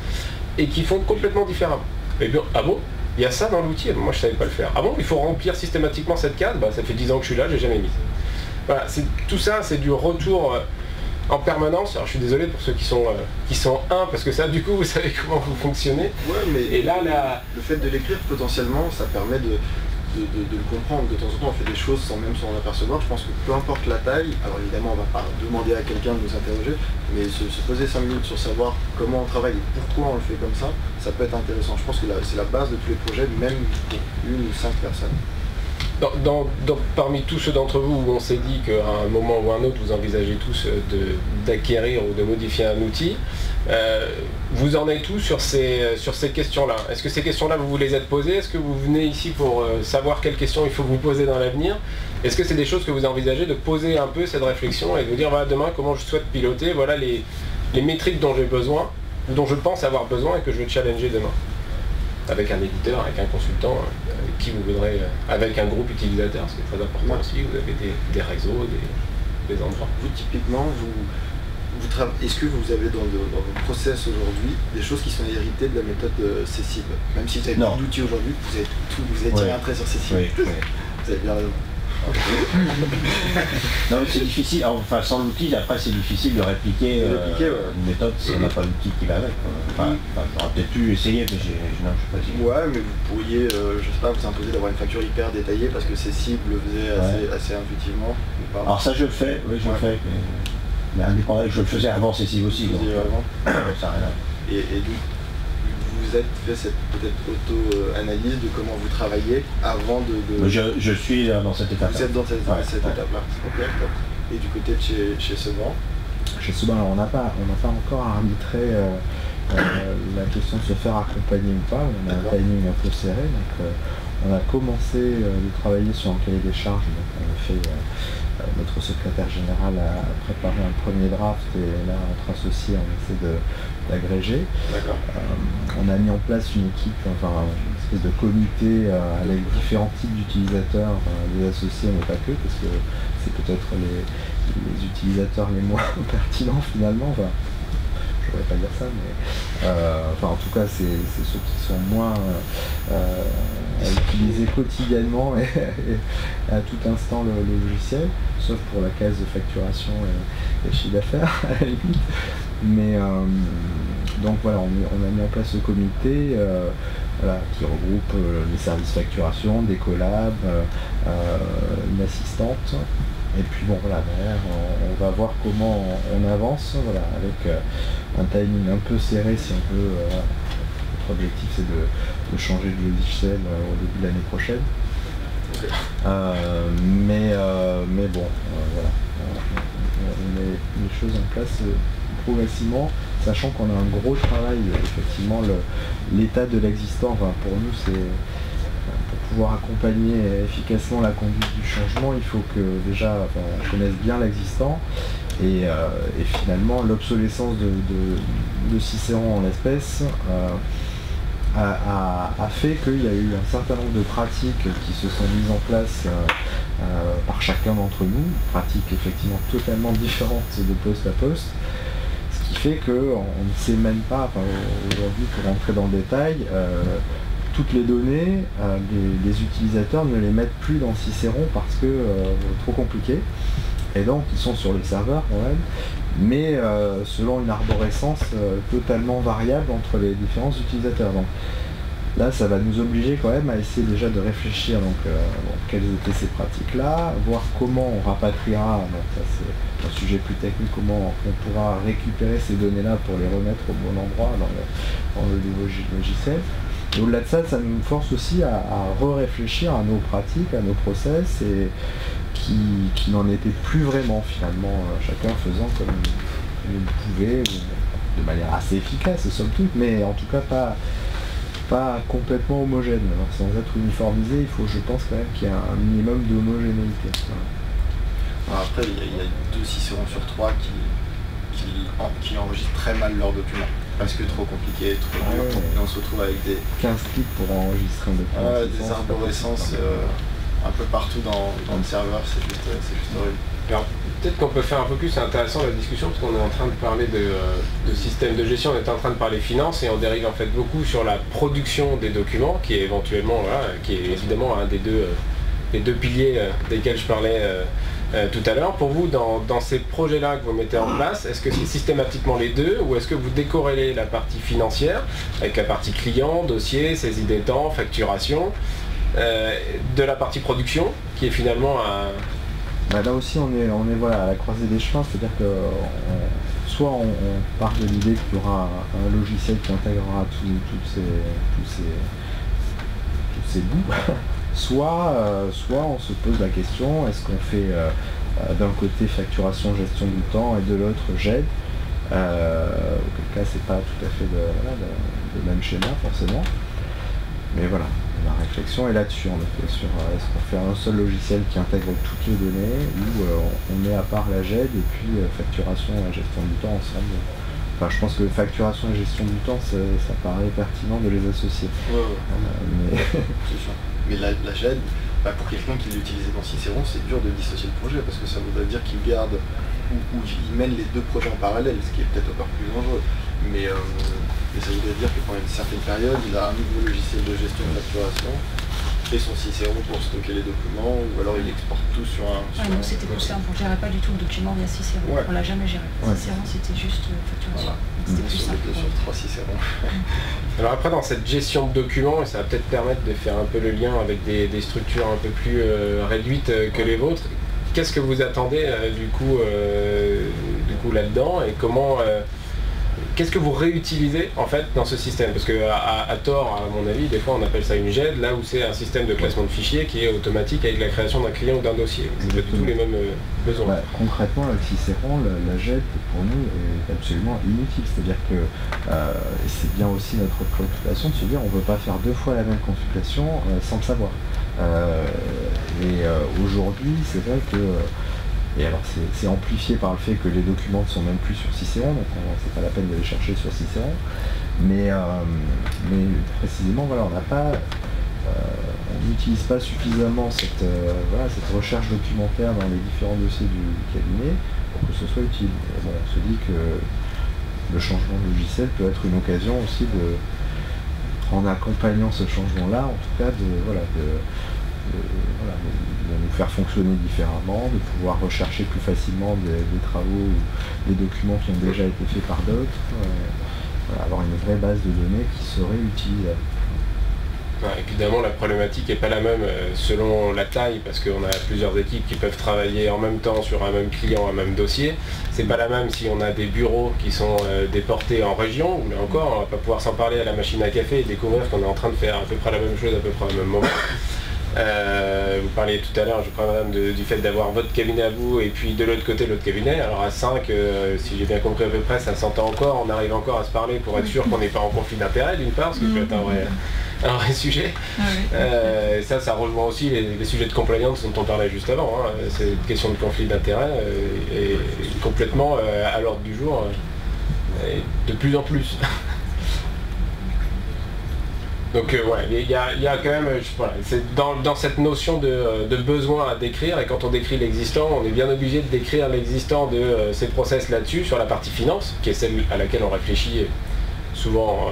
I: et qui font complètement différemment. Et bien, ah bon, il y a ça dans l'outil, moi je savais pas le faire. Ah bon, il faut remplir systématiquement cette case, bah, ça fait 10 ans que je suis là, j'ai jamais mis. Voilà, tout ça c'est du retour en permanence. Alors je suis désolé pour ceux qui sont 1, parce que ça du coup vous savez comment vous fonctionnez.
A: Ouais, mais
I: et là,
A: le fait de l'écrire potentiellement, ça permet de le comprendre. De temps en temps on fait des choses sans même s'en apercevoir. Je pense que peu importe la taille, alors évidemment on va pas demander à quelqu'un de nous interroger, mais se poser 5 minutes sur savoir comment on travaille et pourquoi on le fait comme ça, ça peut être intéressant. Je pense que c'est la base de tous les projets, même pour 1 ou 5 personnes.
I: Parmi tous ceux d'entre vous où on s'est dit qu'à un moment ou un autre vous envisagez tous d'acquérir ou de modifier un outil, vous en êtes tous sur ces questions-là. Est-ce que ces questions-là vous les êtes posées? Est-ce que vous venez ici pour savoir quelles questions il faut vous poser dans l'avenir? Est-ce que c'est des choses que vous envisagez de poser un peu cette réflexion et de vous dire voilà demain comment je souhaite piloter, voilà les métriques dont j'ai besoin, ou dont je pense avoir besoin et que je vais challenger demain? Avec un éditeur, avec un consultant, avec qui vous voudrez, avec un groupe utilisateur, ce qui est très important aussi, vous avez des réseaux, des endroits.
A: Vous typiquement, est-ce que vous avez dans vos process aujourd'hui des choses qui sont héritées de la méthode Cécile? Même si vous avez beaucoup d'outils aujourd'hui, vous avez tiré un trait sur Cécile.
C: Oui.
A: Vous avez bien raison.
C: Non mais c'est difficile, enfin sans l'outil après c'est difficile de répliquer une méthode si on n'a pas l'outil qui va avec. Enfin, j'aurais peut-être pu essayer mais non, je sais pas si...
A: Ouais mais vous pourriez, je sais pas, vous imposer d'avoir une facture hyper détaillée parce que Cécile le faisait assez intuitivement ou pas.
C: Alors ça je le fais, oui je le fais, mais indépendant, je le faisais avant Cécile aussi. Donc, ça n'a rien à voir.
A: Et d'où vous êtes fait cette peut-être auto-analyse de comment vous travaillez avant de...
C: Je suis dans cette étape-là.
A: Vous êtes dans cette étape-là. Ok, top. Et du côté de chez Seban?
D: Chez Seban, on n'a pas encore arbitré la question de se faire accompagner ou pas. On a un timing un peu serré, donc on a commencé de travailler sur un cahier des charges. Donc on a fait... notre secrétaire général a préparé un premier draft et là entre associés on essaie d'agréger. On a mis en place une équipe, enfin une espèce de comité avec différents types d'utilisateurs, des associés mais pas que, parce que c'est peut-être les utilisateurs les moins pertinents finalement. Enfin, je ne pourrais pas dire ça, mais en tout cas c'est ceux qui sont moins à utiliser quotidiennement et à tout instant le logiciel, sauf pour la case de facturation et chiffre d'affaires à la limite. Mais donc voilà, on a mis en place ce comité qui regroupe les services facturation, des collabs, une assistante. Et puis bon voilà, derrière on va voir comment on avance, voilà, avec un timing un peu serré si on peut. Notre objectif c'est de changer de logiciel au début de l'année prochaine. Mais bon, voilà, on met les choses en place progressivement, sachant qu'on a un gros travail, effectivement, l'état de l'existant, enfin, pour nous c'est... Pour pouvoir accompagner efficacement la conduite du changement, il faut que déjà on connaisse bien l'existant et finalement l'obsolescence de Cicéron en l'espèce, a fait qu'il y a eu un certain nombre de pratiques qui se sont mises en place par chacun d'entre nous, pratiques effectivement totalement différentes de poste à poste, ce qui fait qu'on ne sait même pas, aujourd'hui pour rentrer dans le détail, toutes les données, les utilisateurs ne les mettent plus dans Cicéron parce que trop compliqué, et donc ils sont sur les serveurs quand même, mais selon une arborescence totalement variable entre les différents utilisateurs. Donc là, ça va nous obliger quand même à essayer déjà de réfléchir quelles étaient ces pratiques-là, voir comment on rapatriera, ça c'est un sujet plus technique, comment on pourra récupérer ces données-là pour les remettre au bon endroit dans le nouveau logiciel. Et au-delà de ça, ça nous force aussi à re-réfléchir à nos pratiques, à nos process, et qui n'en étaient plus vraiment finalement, chacun faisant comme il pouvait, de manière assez efficace somme toute, mais en tout cas pas complètement homogène. Alors, sans être uniformisé, il faut, je pense quand même qu'il y a un minimum d'homogénéité.
A: Voilà. Après, il y a 2 Cicérons sur 3 qui enregistrent très mal leurs documents. Parce que trop compliqué, trop dur, et on se retrouve avec des
D: 15 clics pour enregistrer un document.
A: Des arborescences un peu partout dans le serveur, c'est juste horrible.
I: Alors peut-être qu'on peut faire un focus, c'est intéressant la discussion, parce qu'on est en train de parler de système de gestion, on est en train de parler finance, et on dérive en fait beaucoup sur la production des documents, qui est éventuellement, qui est évidemment un des deux piliers desquels je parlais tout à l'heure. Pour vous, dans ces projets-là que vous mettez en place, est-ce que c'est systématiquement les deux, ou est-ce que vous décorrélez la partie financière, avec la partie client, dossier, saisie des temps, facturation, de la partie production, qui est finalement un...
D: Là aussi, on est voilà, à la croisée des chemins, c'est-à-dire que soit on part de l'idée qu'il y aura un logiciel qui intégrera tous ces bouts, soit on se pose la question, est-ce qu'on fait d'un côté facturation, gestion du temps, et de l'autre GED, auquel cas c'est pas tout à fait le même schéma forcément, mais voilà. La réflexion est là-dessus, en effet, sur est-ce qu'on fait un seul logiciel qui intègre toutes les données, ou on met à part la GED et puis facturation et gestion du temps ensemble. Enfin, je pense que facturation et gestion du temps, ça paraît pertinent de les associer.
A: Mais... C'est sûr. Mais la GED, pour quelqu'un qui l'utilisait dans Cicéron, c'est dur de dissocier le projet, parce que ça voudrait dire qu'il garde ou il mène les deux projets en parallèle, ce qui est peut-être encore plus dangereux. Mais ça voudrait dire que pendant une certaine période, il a un nouveau logiciel de gestion de facturation et son Cicéron pour stocker les documents, ou alors il exporte tout sur un...
J: Non, c'était plus simple, on ne gérait pas du tout le document via Cicéron, on l'a jamais géré. Cicéron, c'était juste facturation.
A: Voilà.
J: C'était plus simple.
A: Sur 3 Cicérons.
I: Alors après, dans cette gestion de documents, et ça va peut-être permettre de faire un peu le lien avec des structures un peu plus réduites que les vôtres, qu'est-ce que vous attendez du coup là-dedans, et comment... Qu'est-ce que vous réutilisez en fait dans ce système? Parce que à tort, à mon avis, des fois on appelle ça une GED, là où c'est un système de classement de fichiers qui est automatique avec la création d'un client ou d'un dossier. C'est pas du tout les mêmes besoins.
D: Concrètement, avec Cicéron, la GED pour nous est absolument inutile. C'est-à-dire que c'est bien aussi notre préoccupation de se dire on ne veut pas faire 2 fois la même consultation sans le savoir. Aujourd'hui, c'est vrai que... Et alors c'est amplifié par le fait que les documents ne sont même plus sur Cicéron, donc c'est pas la peine de les chercher sur Cicéron. Mais précisément, voilà, on n'utilise pas suffisamment cette recherche documentaire dans les différents dossiers du cabinet pour que ce soit utile. Et bon, on se dit que le changement de logiciel peut être une occasion aussi en accompagnant ce changement-là, en tout cas de nous faire fonctionner différemment, de pouvoir rechercher plus facilement des travaux ou des documents qui ont déjà été faits par d'autres, avoir une vraie base de données qui serait utile.
I: Évidemment, la problématique n'est pas la même selon la taille, parce qu'on a plusieurs équipes qui peuvent travailler en même temps sur un même client, un même dossier. C'est pas la même si on a des bureaux qui sont déportés en région, où là encore, on va pas pouvoir s'en parler à la machine à café et découvrir qu'on est en train de faire à peu près la même chose à peu près au même moment. Vous parliez tout à l'heure, je crois madame, du fait d'avoir votre cabinet à vous et puis de l'autre côté l'autre cabinet. Alors à 5, si j'ai bien compris à peu près, ça s'entend encore, on arrive encore à se parler pour être sûr qu'on n'est pas en conflit d'intérêt d'une part, parce que ça peut être un vrai sujet. Et ça rejoint aussi les sujets de compliance dont on parlait juste avant. Cette question de conflit d'intérêt est complètement à l'ordre du jour, et de plus en plus. Donc ouais, il y a quand même, voilà, c'est dans cette notion de besoin à décrire, et quand on décrit l'existant, on est bien obligé de décrire l'existant de ces process là-dessus, sur la partie finance, qui est celle à laquelle on réfléchit souvent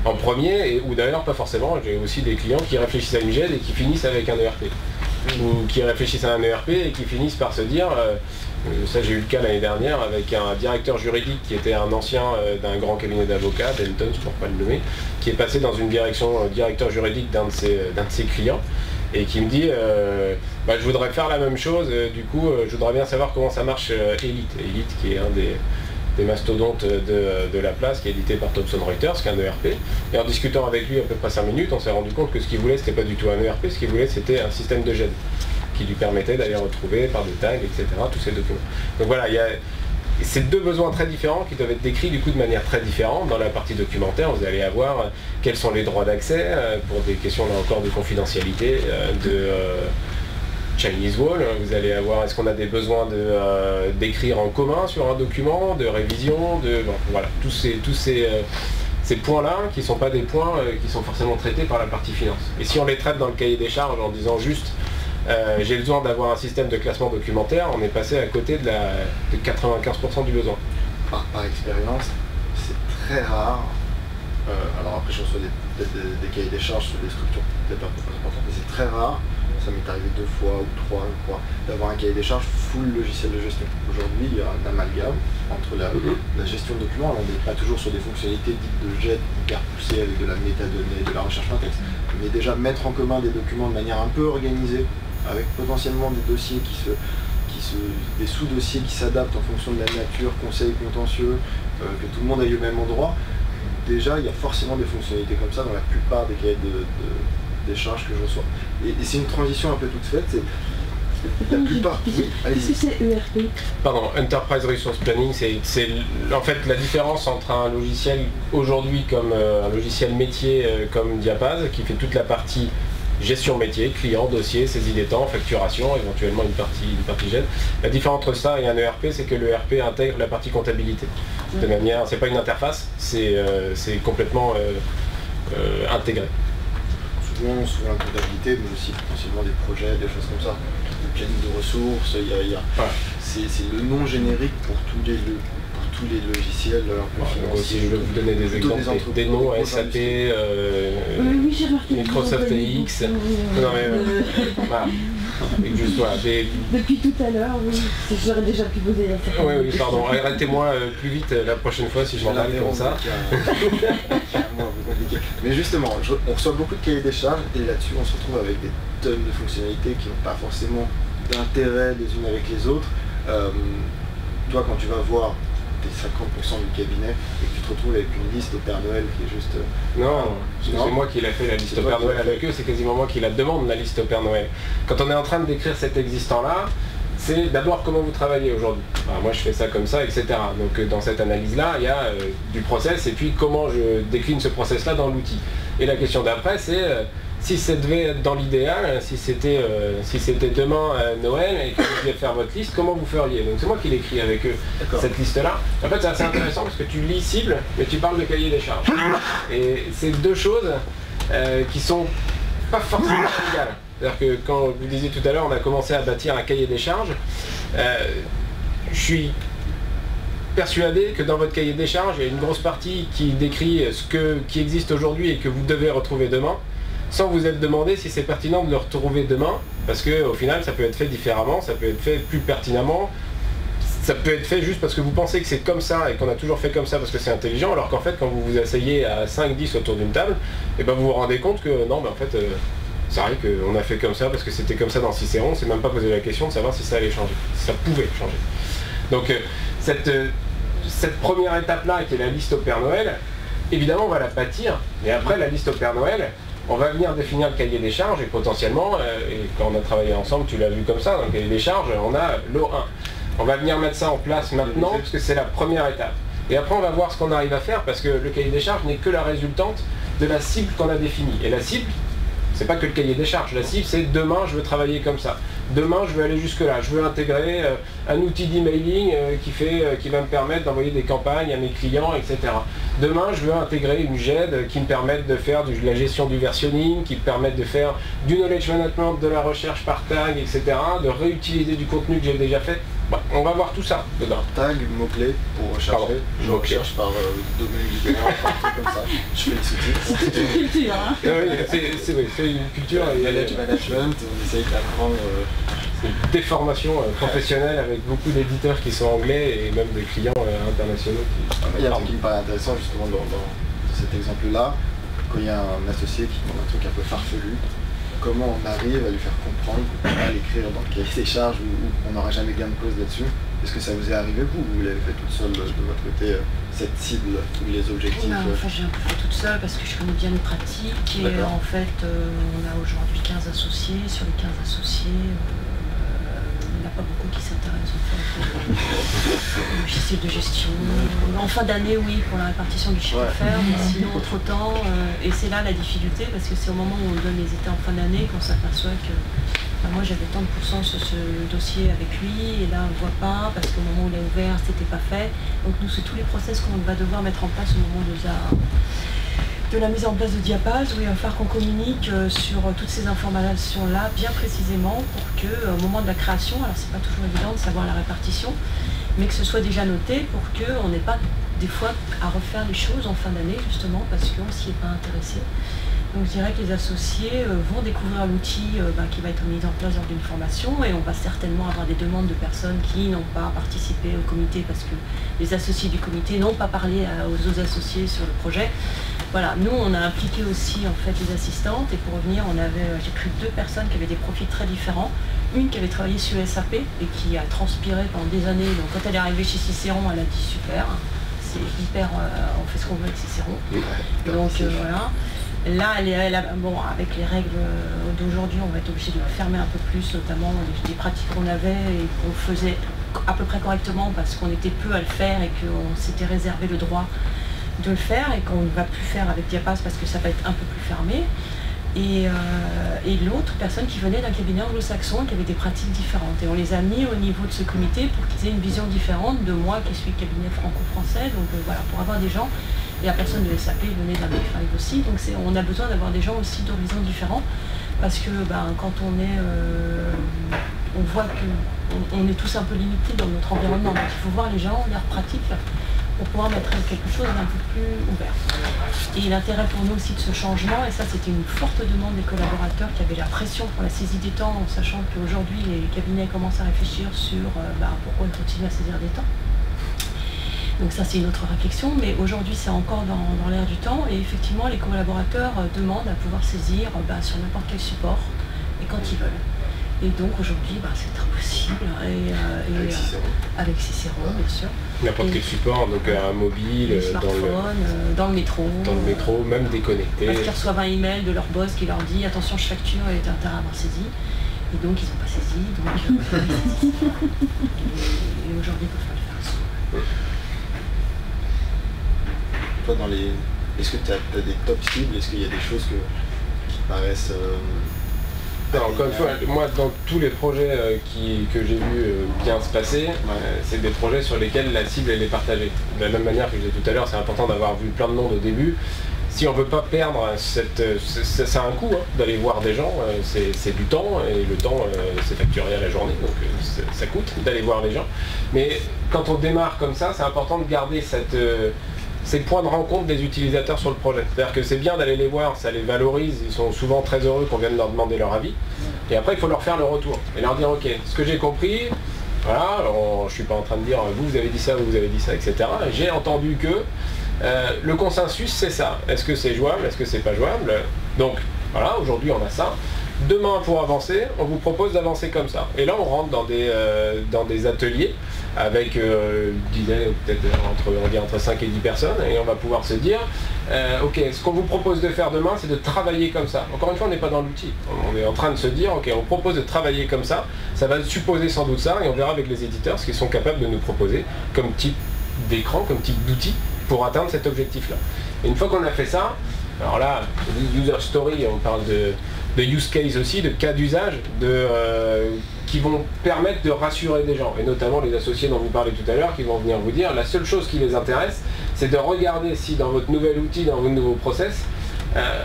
I: en premier, ou d'ailleurs pas forcément. J'ai aussi des clients qui réfléchissent à une GED et qui finissent avec un ERP, ou qui réfléchissent à un ERP et qui finissent par se dire, ça j'ai eu le cas l'année dernière avec un directeur juridique qui était un ancien d'un grand cabinet d'avocats, Denton, pour pas le nommer, qui est passé dans une direction directeur juridique d'un de ses clients, et qui me dit je voudrais faire la même chose, du coup je voudrais bien savoir comment ça marche Elite qui est un des mastodontes de la place, qui est édité par Thomson Reuters, qui est un ERP. Et en discutant avec lui à peu près 5 minutes, on s'est rendu compte que ce qu'il voulait, c'était pas du tout un ERP, ce qu'il voulait, c'était un système de GED, qui lui permettait d'aller retrouver par des tags, etc., tous ces documents. Donc voilà, il y a ces deux besoins très différents qui doivent être décrits du coup de manière très différente. Dans la partie documentaire, vous allez avoir quels sont les droits d'accès, pour des questions là encore de confidentialité, Chinese Wall, vous allez avoir, est-ce qu'on a des besoins d'écrire en commun sur un document, de révision, voilà, tous ces points-là qui ne sont pas des points qui sont forcément traités par la partie finance. Et si on les traite dans le cahier des charges en disant juste j'ai besoin d'avoir un système de classement documentaire, on est passé à côté de 95% du besoin.
A: Par expérience, c'est très rare. Alors après je reçois des cahiers des charges sur des structures peut-être un peu plus importantes, mais c'est très rare. Ça m'est arrivé 2 fois ou 3, je crois, d'avoir un cahier des charges full logiciel de gestion. Aujourd'hui, il y a un amalgame entre la gestion de documents, on n'est pas toujours sur des fonctionnalités dites de GED, hyper poussées avec de la métadonnée, de la recherche syntaxe, mais déjà mettre en commun des documents de manière un peu organisée, avec potentiellement des dossiers des sous-dossiers qui s'adaptent en fonction de la nature, conseil contentieux, que tout le monde aille au même endroit. Déjà, il y a forcément des fonctionnalités comme ça dans la plupart des cahiers des charges que je reçois. Et c'est une transition un peu toute faite, c'est la plupart. Oui,
H: qu'est-ce que c'est ERP?
I: Pardon, Enterprise Resource Planning, c'est en fait la différence entre un logiciel aujourd'hui comme un logiciel métier comme Diapaz, qui fait toute la partie gestion métier, client, dossier, saisie des temps, facturation, éventuellement une partie GED. La différence entre ça et un ERP, c'est que l'ERP intègre la partie comptabilité. De manière, c'est pas une interface, c'est complètement intégré.
A: Souvent la comptabilité, mais aussi potentiellement des projets, des choses comme ça. Le planning de ressources, c'est le nom générique pour tous les logiciels
I: financiers. Je vais vous donner des exemples, des noms, SAP,
H: oui, j'ai remarqué
I: Microsoft AX. Non mais voilà. Juste, voilà,
H: Depuis tout à l'heure, oui, j'aurais déjà pu poser la question.
I: Oui, pardon, arrêtez-moi plus vite la prochaine fois si je m'en parle comme ça.
A: Mais justement, on reçoit beaucoup de cahiers des charges et là-dessus on se retrouve avec des tonnes de fonctionnalités qui n'ont pas forcément d'intérêt les unes avec les autres. Toi, quand tu vas voir tes 50% du cabinet et que tu te retrouves avec une liste au Père Noël qui est juste...
I: Non, c'est moi qui l'ai fait la liste au Père Noël avec eux, c'est quasiment moi qui la demande, la liste au Père Noël. Quand on est en train de décrire cet existant-là, c'est d'abord comment vous travaillez aujourd'hui. Moi je fais ça comme ça, etc. Donc dans cette analyse-là, il y a du process et puis comment je décline ce process-là dans l'outil. Et la question d'après, c'est si ça devait être dans l'idéal, si c'était demain Noël et que vous deviez faire votre liste, comment vous feriez? Donc c'est moi qui l'écris avec eux, cette liste-là. En fait c'est assez intéressant parce que tu lis cible, mais tu parles de cahier des charges. Et c'est deux choses qui sont pas forcément égales. C'est-à-dire que quand vous disiez tout à l'heure, on a commencé à bâtir un cahier des charges, je suis persuadé que dans votre cahier des charges, il y a une grosse partie qui décrit qui existe aujourd'hui et que vous devez retrouver demain, sans vous être demandé si c'est pertinent de le retrouver demain, parce qu'au final, ça peut être fait différemment, ça peut être fait plus pertinemment, ça peut être fait juste parce que vous pensez que c'est comme ça et qu'on a toujours fait comme ça parce que c'est intelligent, alors qu'en fait, quand vous vous asseyez à 5-10 autour d'une table, et ben vous vous rendez compte que non, mais en fait, c'est vrai qu'on a fait comme ça parce que c'était comme ça dans Cicéron, on s'est même pas posé la question de savoir si ça allait changer, si ça pouvait changer. Donc cette première étape-là, qui est la liste au Père Noël, évidemment on va la bâtir, mais après la liste au Père Noël, on va venir définir le cahier des charges et potentiellement, et quand on a travaillé ensemble, tu l'as vu comme ça, dans le cahier des charges, on a l'O1. On va venir mettre ça en place maintenant, parce que c'est la première étape. Et après on va voir ce qu'on arrive à faire, parce que le cahier des charges n'est que la résultante de la cible qu'on a définie. Et la cible, c'est pas que le cahier des charges, la cible c'est demain je veux travailler comme ça. Demain je veux aller jusque là, je veux intégrer un outil d'emailing qui va me permettre d'envoyer des campagnes à mes clients, etc. Demain, je veux intégrer une GED qui me permette de faire de la gestion du versionning, qui me permette de faire du knowledge management, de la recherche par tag, etc., de réutiliser du contenu que j'ai déjà fait. Bah, on va voir tout ça dedans.
A: Tag, mots-clés pour rechercher. Je recherche par domaine du par truc comme ça. Je fais les sous-titres.
H: C'est une culture, hein.
I: C'est une culture.
A: Et knowledge management, on essaye d'apprendre.
I: C'est une déformation professionnelle avec beaucoup d'éditeurs qui sont anglais et même des clients internationaux.
A: Il y a un truc qui me paraît intéressant justement dans cet exemple-là, quand il y a un associé qui demande un truc un peu farfelu, comment on arrive à lui faire comprendre qu'on ne peut pas l'écrire dans le cahier des charges ou on n'aura jamais gain de cause là-dessus. Est-ce que ça vous est arrivé vous ou vous l'avez fait toute seule de votre côté, cette cible ou les objectifs?
J: Enfin, j'ai un peu fait toute seule parce que je connais bien les pratiques et en fait on a aujourd'hui 15 associés. Sur les 15 associés, il n'y en a pas beaucoup qui s'intéressent en fait au logiciel de gestion. En fin d'année, oui, pour la répartition du chiffre d'affaires, mais sinon autre-temps, et c'est là la difficulté parce que c'est au moment où on donne les états en fin d'année qu'on s'aperçoit que moi j'avais tant de pourcents sur ce dossier avec lui et là on ne voit pas parce qu'au moment où il a ouvert c'était pas fait. Donc nous c'est tous les process qu'on va devoir mettre en place au moment de la mise en place de Diapaz, où il va falloir qu'on communique sur toutes ces informations-là bien précisément pour que au moment de la création, alors c'est pas toujours évident de savoir la répartition, mais que ce soit déjà noté pour qu'on n'ait pas des fois à refaire les choses en fin d'année justement parce qu'on s'y est pas intéressé. Donc je dirais que les associés vont découvrir l'outil qui va être mis en place lors d'une formation et on va certainement avoir des demandes de personnes qui n'ont pas participé au comité parce que les associés du comité n'ont pas parlé aux autres associés sur le projet. Voilà, nous on a impliqué aussi en fait les assistantes et pour revenir, j'ai pris 2 personnes qui avaient des profils très différents. Une qui avait travaillé sur SAP et qui a transpiré pendant des années, donc quand elle est arrivée chez Cicéron, elle a dit super, c'est hyper, on fait ce qu'on veut avec Cicéron. Donc voilà. Là, bon, avec les règles d'aujourd'hui, on va être obligé de fermer un peu plus, notamment des pratiques qu'on avait et qu'on faisait à peu près correctement parce qu'on était peu à le faire et qu'on s'était réservé le droit de le faire et qu'on ne va plus faire avec Diapaz parce que ça va être un peu plus fermé. Et l'autre personne qui venait d'un cabinet anglo-saxon qui avait des pratiques différentes. Et on les a mis au niveau de ce comité pour qu'ils aient une vision différente de moi qui suis cabinet franco-français. Donc voilà, pour avoir des gens, et la personne de SAP venait d'un BF5 aussi. Donc on a besoin d'avoir des gens aussi d'horizons différents parce que quand on voit qu'on est tous un peu limités dans notre environnement. Donc il faut voir les gens, leurs pratiques, pour pouvoir mettre quelque chose d'un peu plus ouvert. Et l'intérêt pour nous aussi de ce changement, et ça c'était une forte demande des collaborateurs qui avaient la pression pour la saisie des temps, en sachant qu'aujourd'hui les cabinets commencent à réfléchir sur pourquoi ils continuent à saisir des temps. Donc ça c'est une autre réflexion, mais aujourd'hui c'est encore dans l'air du temps, et effectivement les collaborateurs demandent à pouvoir saisir sur n'importe quel support, et quand ils veulent. Et donc aujourd'hui, c'est très possible. Avec Cicéron, bien sûr.
I: N'importe quel support, donc un mobile,
J: dans le métro.
I: Dans le métro, même déconnecté.
J: Parce qu'ils reçoivent un email de leur boss qui leur dit attention, je facture et t'as intérêt à avoir saisi. Et donc ils n'ont pas saisi, donc et aujourd'hui ils ne peuvent pas le faire.
A: Toi, est-ce que tu as des top cibles? Est-ce qu'il y a des choses qui paraissent...
I: Encore une fois, moi dans tous les projets que j'ai vu bien se passer, c'est des projets sur lesquels la cible elle est partagée. De la même manière que je disais tout à l'heure, c'est important d'avoir vu plein de monde au début. Si on ne veut pas perdre ça a un coût d'aller voir des gens, c'est du temps et le temps c'est facturé à la journée, donc ça coûte d'aller voir les gens. Mais quand on démarre comme ça, c'est important de garder ces points de rencontre des utilisateurs sur le projet. C'est-à-dire que c'est bien d'aller les voir, ça les valorise, ils sont souvent très heureux qu'on vienne leur demander leur avis. Et après, il faut leur faire le retour et leur dire, ok, ce que j'ai compris, voilà, alors, je suis pas en train de dire, vous avez dit ça, vous avez dit ça, etc. J'ai entendu que le consensus, c'est ça. Est-ce que c'est jouable? Est-ce que c'est pas jouable? Donc, voilà, aujourd'hui, on a ça. Demain, pour avancer, on vous propose d'avancer comme ça. Et là, on rentre dans des ateliers avec, je disais, peut-être entre 5 et 10 personnes, et on va pouvoir se dire, ok, ce qu'on vous propose de faire demain, c'est de travailler comme ça. Encore une fois, on n'est pas dans l'outil. On est en train de se dire, ok, on propose de travailler comme ça, ça va supposer sans doute ça, et on verra avec les éditeurs ce qu'ils sont capables de nous proposer comme type d'écran, comme type d'outil, pour atteindre cet objectif-là. Et une fois qu'on a fait ça, alors là, user story, on parle de use case aussi, de cas d'usage, qui vont permettre de rassurer des gens, et notamment les associés dont vous parlez tout à l'heure, qui vont venir vous dire, la seule chose qui les intéresse, c'est de regarder si dans votre nouvel outil, dans votre nouveau process,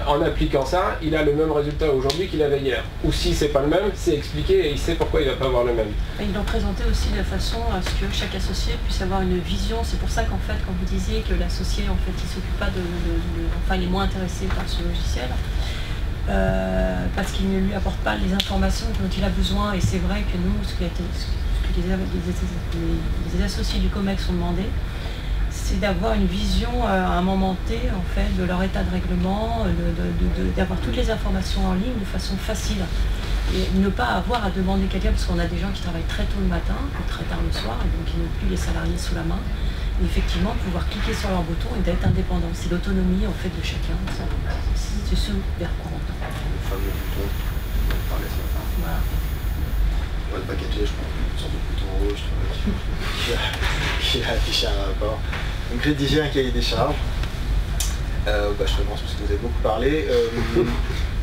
I: en appliquant ça, il a le même résultat aujourd'hui qu'il avait hier. Ou si c'est pas le même, c'est expliqué et il sait pourquoi il va pas avoir le même.
J: Ils l'ont présenté aussi de façon à ce que chaque associé puisse avoir une vision. C'est pour ça qu'en fait, quand vous disiez que l'associé, en fait, il s'occupe pas enfin, il est moins intéressé par ce logiciel, parce qu'il ne lui apporte pas les informations dont il a besoin. Et c'est vrai que nous, ce que les associés du COMEX ont demandé, c'est d'avoir une vision à un moment T en fait, de leur état de règlement, d'avoir toutes les informations en ligne de façon facile. Et ne pas avoir à demander quelqu'un, parce qu'on a des gens qui travaillent très tôt le matin ou très tard le soir, et donc ils n'ont plus les salariés sous la main. Et effectivement, pouvoir cliquer sur leur bouton et d'être indépendant. C'est l'autonomie en fait de chacun. C'est ce vers quoi on tend.
A: Le fameux bouton dont on parlait ce matin.
J: Voilà.
A: On va le packager, je pense, une sorte de bouton rouge qui a affiché un rapport. Donc rédiger un cahier des charges. Je commence parce que vous avez beaucoup parlé.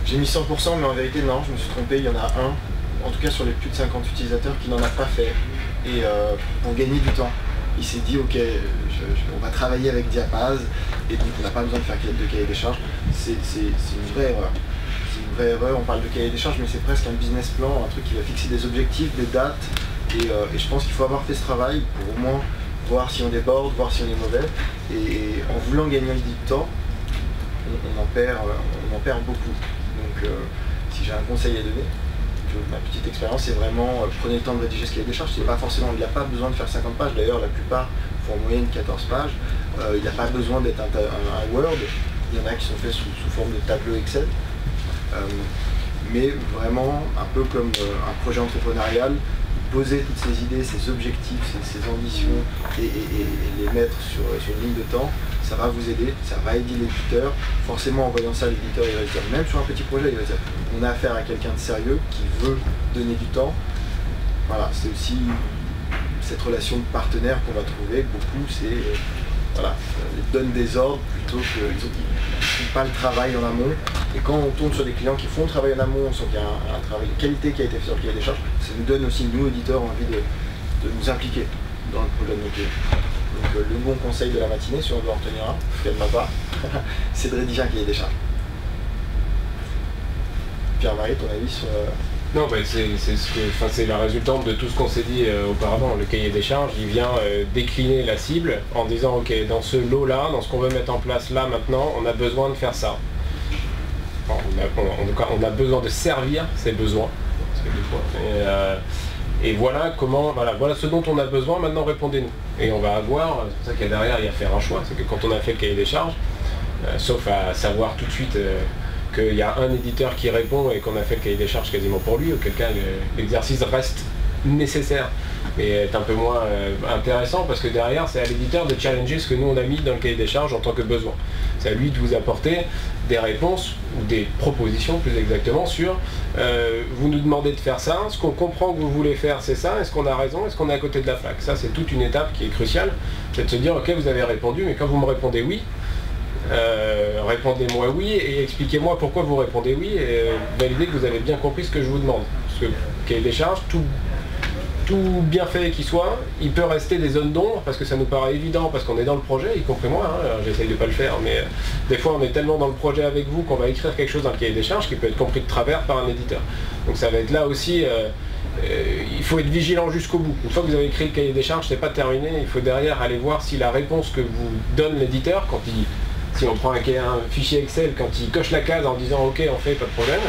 A: J'ai mis 100%, mais en vérité non, je me suis trompé, il y en a un, en tout cas sur les plus de 50 utilisateurs, qui n'en a pas fait. Et pour gagner du temps, il s'est dit ok, on va travailler avec Diapaz, et donc on n'a pas besoin de faire de cahier des charges. C'est une vraie erreur. C'est une vraie erreur, on parle de cahier des charges, mais c'est presque un business plan, un truc qui va fixer des objectifs, des dates, et je pense qu'il faut avoir fait ce travail pour au moins voir si on déborde, voir si on est mauvais, et en voulant gagner du temps, on en perd beaucoup. Donc si j'ai un conseil à donner, ma petite expérience, c'est vraiment prenez le temps de rédiger ce cahier des charges. C'est pas forcément, il n'y a pas besoin de faire 50 pages, d'ailleurs la plupart font en moyenne 14 pages, il n'y a pas besoin d'être un Word, il y en a qui sont faits sous forme de tableau Excel, mais vraiment un peu comme un projet entrepreneurial, poser toutes ces idées, ces objectifs, ces ambitions et les mettre sur une ligne de temps, ça va vous aider, ça va aider l'éditeur. Forcément en voyant ça, l'éditeur il va se dire, même sur un petit projet, il va se dire on a affaire à quelqu'un de sérieux qui veut donner du temps. Voilà, c'est aussi cette relation de partenaire qu'on va trouver, beaucoup c'est voilà, ils donnent des ordres plutôt qu'ils ne font pas le travail en amont. Et quand on tombe sur des clients qui font le travail en amont, on sent qu'il y a un travail de qualité qui a été fait sur le cahier des charges, ça nous donne aussi, nous, éditeurs, envie de nous impliquer dans le projet de nos clients. Donc le bon conseil de la matinée, si on doit en retenir un, qu'elle m'a pas, c'est de rédiger un cahier des charges. Pierre-Marie, ton avis sur...
I: Non, bah, c'est la résultante de tout ce qu'on s'est dit auparavant. Le cahier des charges, il vient décliner la cible en disant ok, dans ce lot-là, dans ce qu'on veut mettre en place là maintenant, on a besoin de faire ça. Bon, on a besoin de servir ses besoins. Et voilà comment, voilà ce dont on a besoin, maintenant répondez-nous. Et on va avoir, c'est pour ça qu'il y a derrière, il y a à faire un choix. C'est que quand on a fait le cahier des charges, sauf à savoir tout de suite qu'il y a un éditeur qui répond et qu'on a fait le cahier des charges quasiment pour lui, auquel cas l'exercice reste nécessaire, mais est un peu moins intéressant parce que derrière c'est à l'éditeur de challenger ce que nous on a mis dans le cahier des charges en tant que besoin. C'est à lui de vous apporter des réponses ou des propositions plus exactement sur vous nous demandez de faire ça, ce qu'on comprend que vous voulez faire c'est ça, est-ce qu'on a raison, est-ce qu'on est à côté de la plaque. Ça c'est toute une étape qui est cruciale, c'est de se dire ok vous avez répondu mais quand vous me répondez oui, répondez-moi oui et expliquez-moi pourquoi vous répondez oui et validez que vous avez bien compris ce que je vous demande. Parce que le cahier des charges, tout bien fait qu'il soit, il peut rester des zones d'ombre parce que ça nous paraît évident, parce qu'on est dans le projet, y compris moi, hein, j'essaye de pas le faire, mais des fois on est tellement dans le projet avec vous qu'on va écrire quelque chose dans le cahier des charges qui peut être compris de travers par un éditeur. Donc ça va être là aussi, il faut être vigilant jusqu'au bout. Une fois que vous avez écrit le cahier des charges, c'est pas terminé, il faut derrière aller voir si la réponse que vous donne l'éditeur, si on prend un fichier Excel, quand il coche la case en disant ok on fait, pas de problème,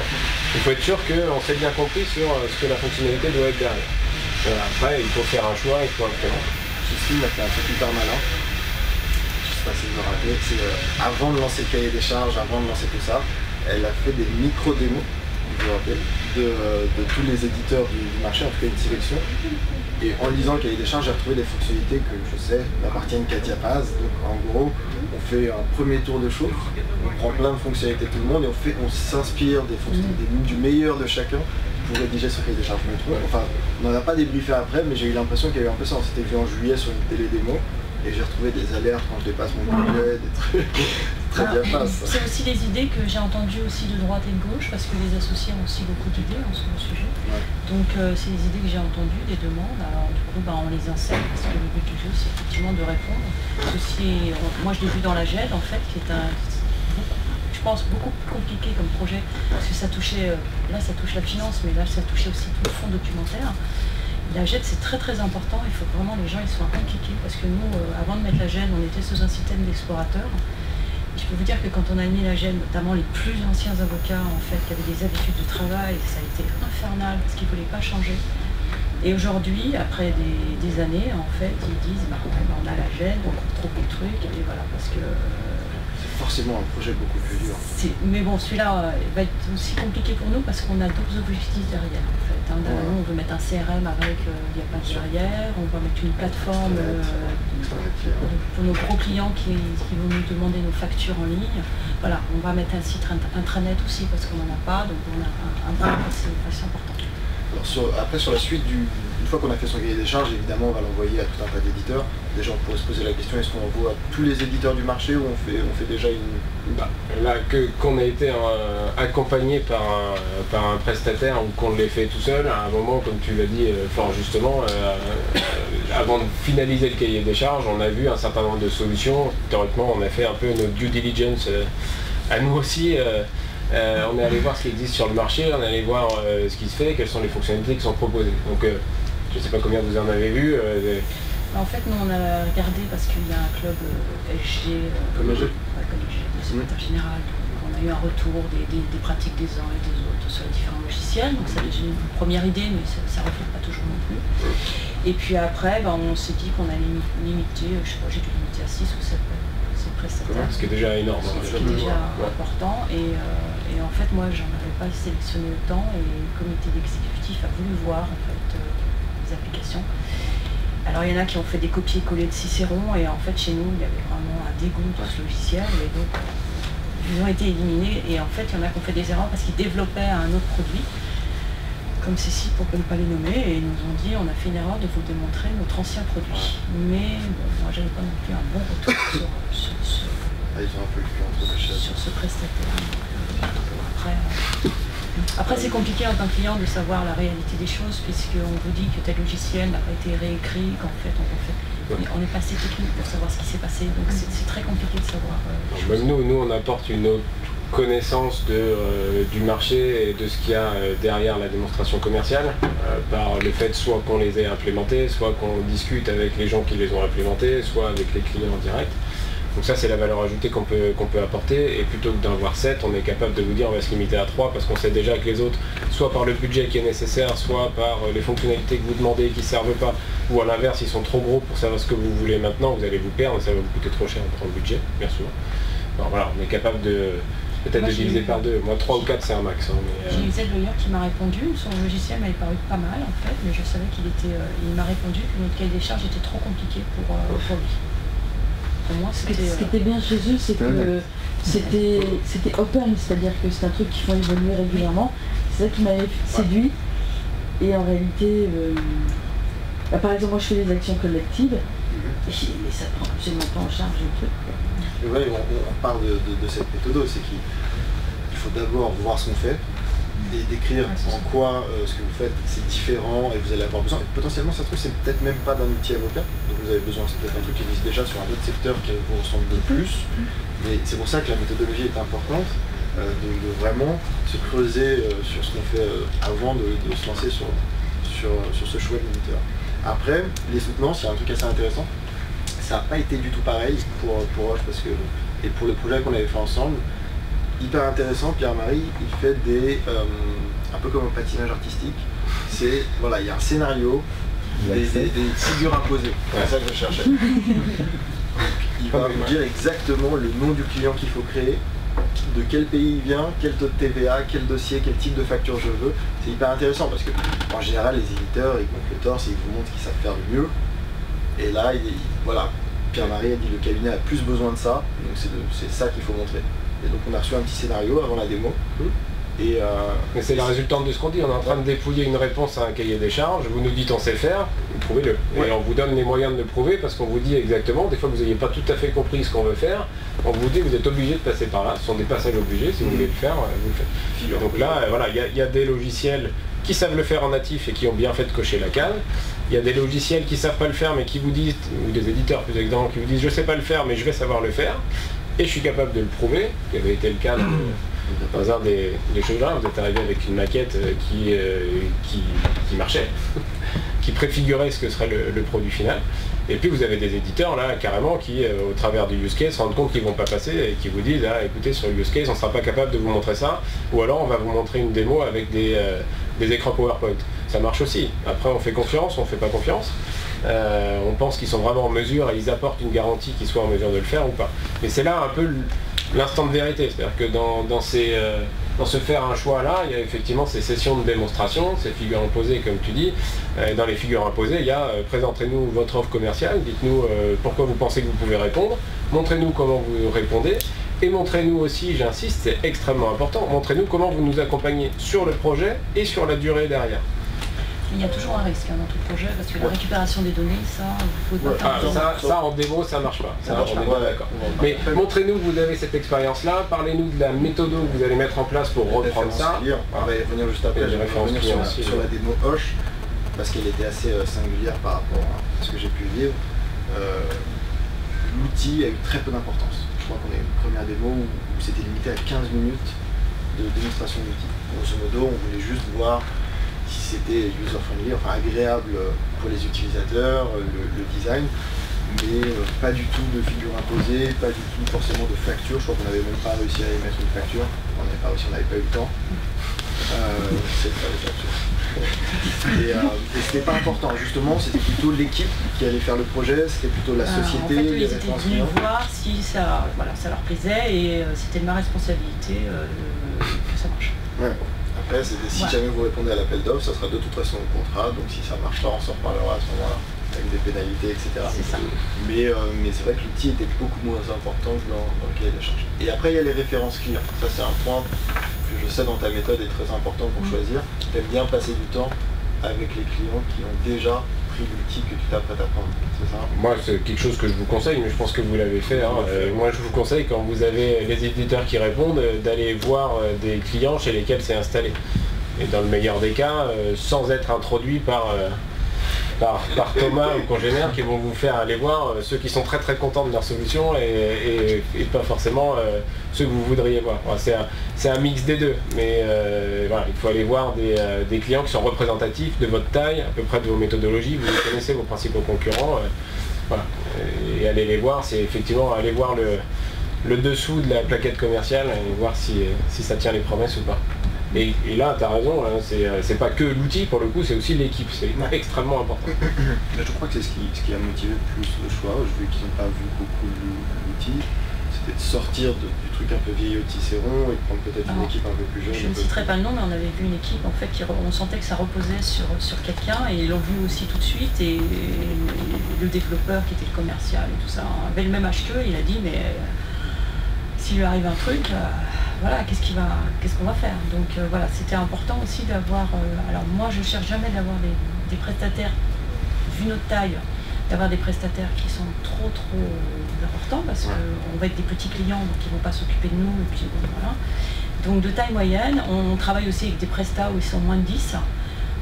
I: il faut être sûr qu'on s'est bien compris sur ce que la fonctionnalité doit être derrière. Après, il faut faire un choix, il faut implémenter.
A: Justine a fait un truc hyper malin. Je sais pas si vous vous rappelez, c'est avant de lancer le cahier des charges, avant de lancer tout ça, elle a fait des micro-démos, vous vous rappelez, de tous les éditeurs du marché, en tout cas une sélection. Et en lisant le cahier des charges, j'ai retrouvé des fonctionnalités que je sais n'appartiennent qu'à Diapaz. Donc en gros, on fait un premier tour de chauffe, on prend plein de fonctionnalités de tout le monde et on s'inspire du meilleur de chacun pour rédiger ce cahier des charges. Enfin, on n'en a pas débriefé après, mais j'ai eu l'impression qu'il y avait un peu ça. On s'était vu en juillet sur une télé démo et j'ai retrouvé des alertes quand je dépasse mon budget, des trucs très bien passe.
J: C'est aussi les idées que j'ai entendues aussi de droite et de gauche, parce que les associés ont aussi beaucoup d'idées sur le sujet. Ouais. Donc c'est les idées que j'ai entendues, des demandes. Alors du coup, on les enseigne, parce que le but du jeu, c'est effectivement de répondre. Ceci, moi je l'ai vu dans la GED, en fait, qui est je pense, beaucoup plus compliqué comme projet, parce que ça touchait, là ça touche la finance, mais là ça touchait aussi tout le fond documentaire. La GED c'est très très important, il faut que vraiment les gens ils soient impliqués, parce que nous, avant de mettre la GED, on était sous un système d'explorateurs. Je peux vous dire que quand on a mis la GED, notamment les plus anciens avocats en fait, qui avaient des habitudes de travail, ça a été infernal, parce qu'ils ne voulaient pas changer. Et aujourd'hui, après des années, en fait, ils disent on a la GED, donc on trouve des trucs, et voilà, parce que...
A: c'est forcément un projet beaucoup plus dur.
J: Mais bon, celui-là va être aussi compliqué pour nous parce qu'on a d'autres objectifs derrière. En fait. Nous, on veut mettre un CRM avec il n'y a pas de derrière, on va mettre une plateforme pour nos gros clients qui vont nous demander nos factures en ligne. Voilà, on va mettre un site intranet aussi parce qu'on n'en a pas, donc on a un point assez important.
A: Alors après, sur la suite, une fois qu'on a fait son cahier des charges, évidemment, on va l'envoyer à tout un tas d'éditeurs. Déjà, on pourrait se poser la question, est-ce qu'on envoie à tous les éditeurs du marché ou on fait déjà une...
I: Là, qu'on a été accompagné par un prestataire ou qu'on l'ait fait tout seul, à un moment, comme tu l'as dit fort justement, avant de finaliser le cahier des charges, on a vu un certain nombre de solutions. Théoriquement, on a fait un peu notre due diligence à nous aussi. On est allé voir ce qui existe sur le marché, on est allé voir ce qui se fait, quelles sont les fonctionnalités qui sont proposées. Donc je ne sais pas combien vous en avez vu.
J: En fait, nous on a regardé parce qu'il y a un club SG,
A: comme SG,
J: le secrétaire général. On a eu un retour des pratiques des uns et des autres sur les différents logiciels. Donc ça a déjà une première idée, mais ça ne reflète pas toujours non plus. Et puis après, on s'est dit qu'on allait limiter, je sais pas, j'ai dû limiter à 6 ou 7 prestataires.
I: Ce qui est déjà énorme.
J: Ce qui est déjà important. Et en fait, moi, j'en avais pas sélectionné autant et le comité d'exécutif a voulu voir en fait les applications. Alors il y en a qui ont fait des copier-coller de Cicéron et en fait chez nous il y avait vraiment un dégoût de ce logiciel et donc ils ont été éliminés et en fait il y en a qui ont fait des erreurs parce qu'ils développaient un autre produit comme ceci pour ne pas les nommer et ils nous ont dit on a fait une erreur de vous démontrer notre ancien produit. Mais bon, moi j'avais pas non plus un bon retour sur ce prestataire. Après c'est compliqué en tant que client de savoir la réalité des choses puisqu'on vous dit que tel logiciel n'a pas été réécrit, qu'en fait on n'est pas assez technique pour savoir ce qui s'est passé, donc c'est très compliqué de savoir.
I: Même nous on apporte une autre connaissance du marché et de ce qu'il y a derrière la démonstration commerciale par le fait soit qu'on les ait implémentés, soit qu'on discute avec les gens qui les ont implémentés, soit avec les clients en direct. Donc ça c'est la valeur ajoutée qu'on peut apporter et plutôt que d'en avoir 7, on est capable de vous dire on va se limiter à 3 parce qu'on sait déjà que les autres, soit par le budget qui est nécessaire, soit par les fonctionnalités que vous demandez qui ne servent pas, ou à l'inverse ils sont trop gros pour savoir ce que vous voulez maintenant, vous allez vous perdre, ça va vous coûter trop cher en le budget, bien souvent. Alors voilà, on est capable de peut-être de diviser par 2, moi 3 ou 4 c'est un max.
J: J'ai eu Zedlawyer qui m'a répondu, son logiciel m'avait paru pas mal en fait, mais je savais il m'a répondu que notre cahier des charges était trop compliqué pour lui. Moi,
H: ce qui était bien chez eux, c'est que c'était open, c'est-à-dire que c'est un truc qu'ils font évoluer régulièrement. C'est ça qui m'avait séduit. Et en réalité, par exemple, moi je fais des actions collectives, et ça prend absolument pas en charge le truc.
A: Ouais, on parle de cette méthode, c'est qu'il faut d'abord voir ce qu'on fait, et décrire en quoi ce que vous faites c'est différent et vous allez avoir besoin. Et potentiellement ça se trouve c'est peut-être même pas d'un outil avocat, donc vous avez besoin, c'est peut-être un truc qui existe déjà sur un autre secteur qui vous ressemble le plus. Mais c'est pour ça que la méthodologie est importante, de vraiment se creuser sur ce qu'on fait avant de se lancer sur ce choix de moniteur. Après, les soutenances, il y a un truc assez intéressant, ça n'a pas été du tout pareil pour Roche parce que, et pour le projet qu'on avait fait ensemble, hyper intéressant, Pierre-Marie, il fait un peu comme un patinage artistique, c'est, voilà, il y a un scénario, des figures imposées, c'est ça que je cherchais. Il va vous dire exactement le nom du client qu'il faut créer, de quel pays il vient, quel taux de TVA, quel dossier, quel type de facture je veux. C'est hyper intéressant parce que en général les éditeurs ils montent le torse et ils vous montrent ce qu'ils savent faire le mieux. Et là, voilà, Pierre-Marie a dit le cabinet a plus besoin de ça, donc c'est ça qu'il faut montrer. Et donc on a reçu un petit scénario avant la démo.
I: Mais c'est la résultante de ce qu'on dit, on est en train de dépouiller une réponse à un cahier des charges, vous nous dites on sait faire, prouvez-le. Et on vous donne les moyens de le prouver parce qu'on vous dit exactement, des fois vous n'ayez pas tout à fait compris ce qu'on veut faire, on vous dit vous êtes obligé de passer par là, ce sont des passages obligés, si vous voulez le faire, vous le faites. Et donc là, voilà, il y a des logiciels qui savent le faire en natif et qui ont bien fait de cocher la case. Il y a des logiciels qui ne savent pas le faire mais qui vous disent, ou des éditeurs plus exactement, qui vous disent je ne sais pas le faire mais je vais savoir le faire et je suis capable de le prouver, ce qui avait été le cas dans un des choses là, vous êtes arrivé avec une maquette qui marchait, qui préfigurait ce que serait le produit final. Et puis vous avez des éditeurs là carrément qui, au travers du use case, se rendent compte qu'ils ne vont pas passer et qui vous disent ah écoutez sur le use case on ne sera pas capable de vous montrer ça, ou alors on va vous montrer une démo avec des écrans PowerPoint. Ça marche aussi. Après on fait confiance, on ne fait pas confiance. On pense qu'ils sont vraiment en mesure et ils apportent une garantie qu'ils soient en mesure de le faire ou pas. Mais c'est là un peu l'instant de vérité, c'est-à-dire que dans ce faire un choix là, il y a effectivement ces sessions de démonstration, ces figures imposées comme tu dis. Dans les figures imposées, il y a présentez-nous votre offre commerciale, dites-nous pourquoi vous pensez que vous pouvez répondre, montrez-nous comment vous répondez, et montrez-nous aussi, j'insiste, c'est extrêmement important, montrez-nous comment vous nous accompagnez sur le projet et sur la durée derrière.
J: Il y a toujours un risque dans tout projet parce que la récupération des données, ça, il faut
I: ça en démo, ça marche pas. Ça marche pas, d'accord. Mais montrez-nous que vous avez cette expérience-là, parlez-nous de la méthode que vous allez mettre en place pour reprendre ça.
A: On va y revenir juste après, je vais revenir sur la démo Hoche, parce qu'elle était assez singulière par rapport à ce que j'ai pu vivre. L'outil a eu très peu d'importance. Je crois qu'on a eu une première démo où c'était limité à 15 minutes de démonstration d'outil. Grosso modo, on voulait juste voir si c'était user-friendly, enfin agréable pour les utilisateurs, le design, mais pas du tout de figure imposée, pas du tout forcément de facture. Je crois qu'on n'avait même pas réussi à y mettre une facture, on n'avait pas réussi, on n'avait pas eu le temps. C'est pas les factures. Et c'était pas important, justement, c'était plutôt l'équipe qui allait faire le projet, c'était plutôt la société.
J: En fait, ils étaient venus voir si ça leur plaisait et c'était de ma responsabilité que ça marche.
A: Ouais. Après, si jamais vous répondez à l'appel d'offres, ça sera de toute façon au contrat, donc si ça ne marche pas, on s'en reparlera à ce moment-là, avec des pénalités, etc.
J: C'est ça.
A: Mais c'est vrai que l'outil était beaucoup moins important que dans le cahier des charges. Et après, il y a les références clients. Ça, c'est un point que je sais dans ta méthode est très important pour choisir. Tu aimes bien passer du temps avec les clients qui ont déjà pris l'outil que tu t'apprêtes à prendre, c'est ça?
I: Moi, c'est quelque chose que je vous conseille, mais je pense que vous l'avez fait. Moi, je vous conseille, quand vous avez les éditeurs qui répondent, d'aller voir des clients chez lesquels c'est installé. Et dans le meilleur des cas, sans être introduit par Thomas ou congénères qui vont vous faire aller voir ceux qui sont très très contents de leur solution et pas forcément ceux que vous voudriez voir. C'est un mix des deux, mais voilà, il faut aller voir des clients qui sont représentatifs de votre taille, à peu près de vos méthodologies, vous connaissez vos principaux concurrents, voilà. Et aller les voir, c'est effectivement aller voir le dessous de la plaquette commerciale et voir si ça tient les promesses ou pas. Et là, tu as raison, hein, c'est pas que l'outil pour le coup, c'est aussi l'équipe, c'est extrêmement important.
A: Je crois que c'est ce qui a motivé le plus le choix, vu qu'ils n'ont pas vu beaucoup l'outil, c'était de sortir du truc un peu vieillot tisserand et de prendre peut-être une équipe un peu plus jeune.
J: Je ne citerai pas le nom, mais on avait vu une équipe en fait, on sentait que ça reposait sur quelqu'un et ils l'ont vu aussi tout de suite et le développeur qui était le commercial et tout ça avait le même âge qu'eux, il a dit mais s'il lui arrive un truc, voilà, qu'est-ce qu'on va faire? Donc voilà, c'était important aussi d'avoir, alors moi je cherche jamais d'avoir des prestataires, vu notre taille, d'avoir des prestataires qui sont trop importants parce qu'on va être des petits clients donc ils ne vont pas s'occuper de nous et puis voilà. Donc de taille moyenne, on travaille aussi avec des prestats où ils sont moins de 10.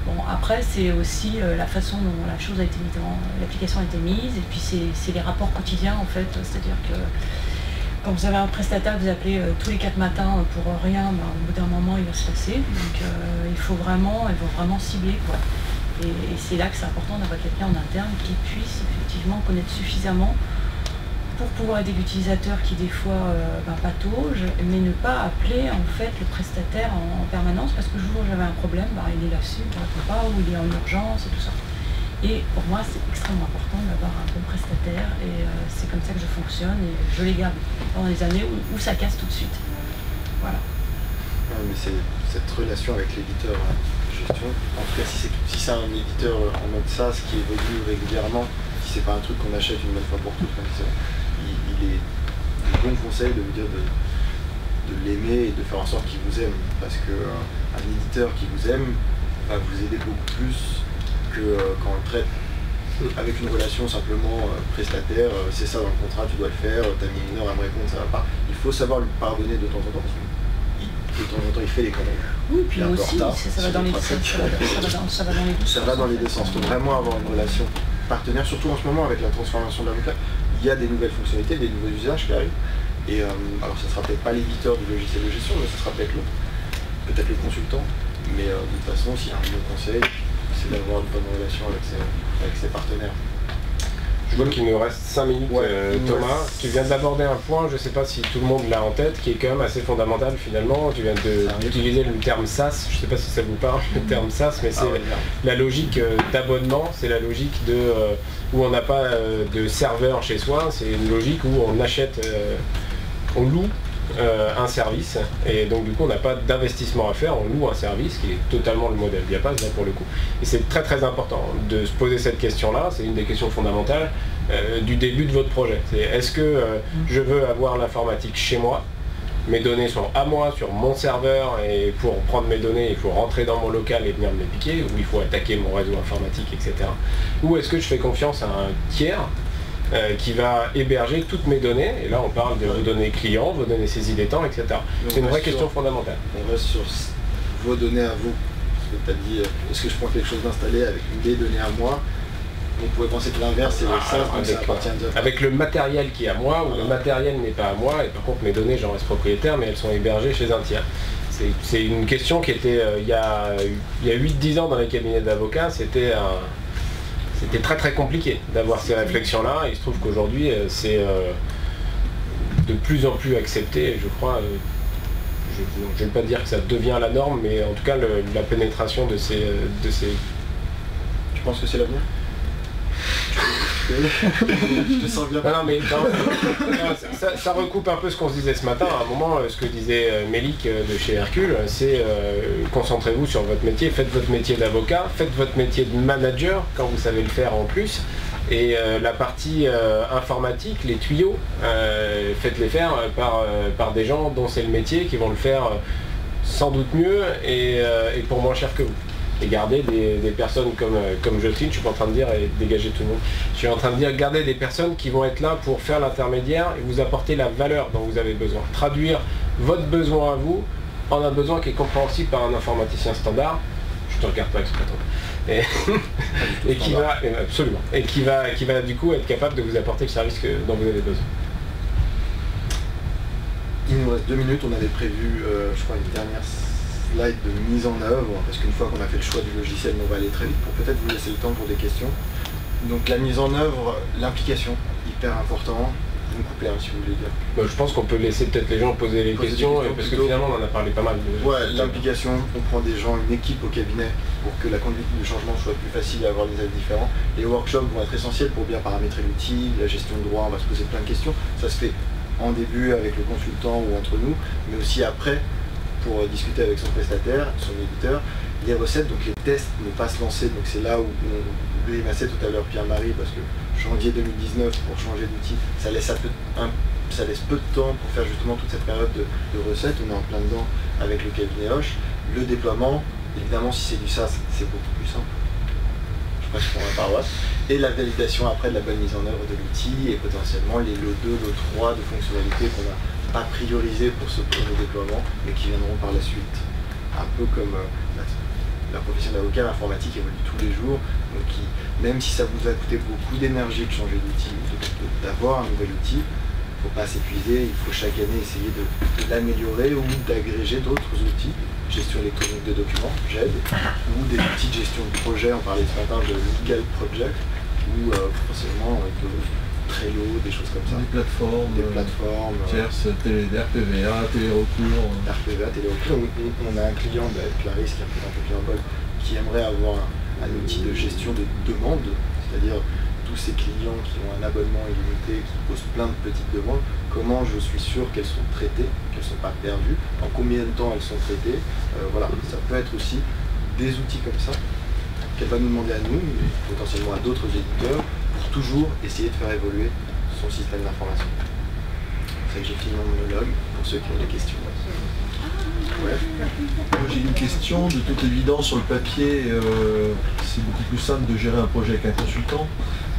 J: Bon après c'est aussi la façon dont la chose a été mise, l'application a été mise et puis c'est les rapports quotidiens en fait, c'est-à-dire que quand vous avez un prestataire, vous appelez tous les 4 matins pour rien, ben, au bout d'un moment il va se passer. Donc il faut vraiment cibler quoi. Et c'est là que c'est important d'avoir quelqu'un en interne qui puisse effectivement connaître suffisamment pour pouvoir aider l'utilisateur qui des fois patauge, mais ne pas appeler en fait le prestataire en permanence parce que le jour où j'avais un problème, ben, il est là-dessus, il ne répond pas, ou il est en urgence et tout ça. Et pour moi, c'est extrêmement important d'avoir un bon prestataire et c'est comme ça que je fonctionne et je les garde pendant des années où ça casse tout de suite. Voilà.
A: Ouais, mais c'est cette relation avec l'éditeur gestion, en tout cas si c'est un éditeur en mode SaaS qui évolue régulièrement, si c'est pas un truc qu'on achète une bonne fois pour toutes, il est bon conseil de vous dire de l'aimer et de faire en sorte qu'il vous aime. Parce qu'un éditeur qui vous aime va vous aider beaucoup plus que quand on le traite avec une relation simplement prestataire. C'est ça dans le contrat, tu dois le faire, t'as mis une heure à me répondre, ça va pas. Il faut savoir lui pardonner de temps en temps, parce que de temps en temps il fait les conneries.
J: Oui, puis
A: il est un peu
J: aussi,
A: en retard
J: ça va dans les deux sens. Ça
A: va dans les deux sens. Il faut vraiment avoir une relation partenaire, surtout en ce moment avec la transformation de l'avocat. Il y a des nouvelles fonctionnalités, des nouveaux usages qui arrivent. Et alors ça sera peut-être pas l'éditeur du logiciel de gestion, mais ça sera peut-être l'autre. Peut-être le consultant. Mais de toute façon, s'il y a un bon conseil, c'est d'avoir une bonne relation avec ses partenaires.
I: Je vois qu'il nous reste 5 minutes, Thomas. Tu viens d'aborder un point, je ne sais pas si tout le monde l'a en tête, qui est quand même assez fondamental finalement. Tu viens d'utiliser le terme SaaS, je ne sais pas si ça vous parle, le terme SaaS, mais c'est la logique d'abonnement, c'est la logique où on n'a pas de serveur chez soi, c'est une logique où on achète, on loue un service, et donc du coup on n'a pas d'investissement à faire, on loue un service qui est totalement le modèle Diapaz là pour le coup. Et c'est très très important de se poser cette question là, c'est une des questions fondamentales du début de votre projet. C'est est-ce que je veux avoir l'informatique chez moi, mes données sont à moi sur mon serveur, et pour prendre mes données il faut rentrer dans mon local et venir me les piquer, ou il faut attaquer mon réseau informatique, etc. Ou est-ce que je fais confiance à un tiers qui va héberger toutes mes données, et là on parle de vos données clients, vos données saisies des temps, etc. C'est une vraie question fondamentale.
A: On reste sur vos données à vous. Tu as dit, est-ce que je prends quelque chose d'installé avec des données à moi? On pourrait penser que l'inverse c'est le SaaS,
I: avec le matériel qui est à moi, ou le matériel n'est pas à moi, et par contre mes données j'en reste propriétaire, mais elles sont hébergées chez un tiers. C'est une question qui était, il y a 8-10 ans dans les cabinets d'avocats, c'était très très compliqué d'avoir ces réflexions-là. Il se trouve qu'aujourd'hui, c'est de plus en plus accepté, je crois. Je ne vais pas dire que ça devient la norme, mais en tout cas, la pénétration de ces...
A: Tu penses que c'est l'avenir? Je te sens bien.
I: Non, mais ça recoupe un peu ce qu'on se disait ce matin. À un moment, ce que disait Mélic de chez Hercule, c'est concentrez-vous sur votre métier, faites votre métier d'avocat, faites votre métier de manager quand vous savez le faire en plus. Et la partie informatique, les tuyaux, faites-les faire par des gens dont c'est le métier, qui vont le faire sans doute mieux et pour moins cher que vous. Et garder des personnes comme Jocelyne, je suis pas en train de dire et dégager tout le monde, je suis en train de dire garder des personnes qui vont être là pour faire l'intermédiaire et vous apporter la valeur dont vous avez besoin. Traduire votre besoin à vous en un besoin qui est compréhensible par un informaticien standard. Je te regarde pas exprès. Et qui va, absolument, et qui va du coup être capable de vous apporter le service dont vous avez besoin.
A: Il nous reste 2 minutes, on avait prévu, je crois, une dernière slide de mise en œuvre, parce qu'une fois qu'on a fait le choix du logiciel, on va aller très vite pour peut-être vous laisser le temps pour des questions. Donc la mise en œuvre, l'implication, hyper important. Vous me coupez si vous voulez dire.
I: Je pense qu'on peut laisser peut-être les gens poser les questions, parce que finalement on en a parlé pas mal.
A: Ouais, l'implication, on prend des gens, une équipe au cabinet pour que la conduite du changement soit plus facile et avoir des avis différents. Les workshops vont être essentiels pour bien paramétrer l'outil, la gestion de droit, on va se poser plein de questions. Ça se fait en début avec le consultant ou entre nous, mais aussi après pour discuter avec son prestataire, son éditeur, les recettes, donc les tests, ne pas se lancer, donc c'est là où on grimaçait tout à l'heure Pierre-Marie, parce que janvier 2019 pour changer d'outil, ça laisse peu de temps pour faire justement toute cette période de recettes, on est en plein dedans avec le cabinet Hoche. Le déploiement, évidemment si c'est du SaaS, c'est beaucoup plus simple, je passe pour ma paroisse, et la validation après de la bonne mise en œuvre de l'outil, et potentiellement les lots 2, lots 3 de fonctionnalités qu'on a pas priorisé pour ce premier déploiement, mais qui viendront par la suite. Un peu comme la profession d'avocat, l'informatique évolue tous les jours, donc même si ça vous a coûté beaucoup d'énergie de changer d'outil, d'avoir un nouvel outil, il ne faut pas s'épuiser, il faut chaque année essayer de l'améliorer ou d'agréger d'autres outils, gestion électronique de documents, GED, ou des outils de gestion de projet, on parlait ce matin de Legal Project, ou forcément Trello, des choses comme ça.
B: Des plateformes tierces, RPVA, télérecours.
A: RPVA, télérecours. On a un client, Clarisse, qui représente le client Bolt, qui aimerait avoir un outil de gestion des demandes, c'est-à-dire tous ces clients qui ont un abonnement illimité, qui posent plein de petites demandes, comment je suis sûr qu'elles sont traitées, qu'elles ne sont pas perdues, en combien de temps elles sont traitées. Voilà, ça peut être aussi des outils comme ça qu'elle va nous demander à nous, mais potentiellement à d'autres éditeurs, pour toujours essayer de faire évoluer son système d'information. C'est que j'ai fini mon monologue. pour ceux qui ont des questions. Ouais.
B: Moi j'ai une question. De toute évidence, sur le papier, c'est beaucoup plus simple de gérer un projet avec un consultant.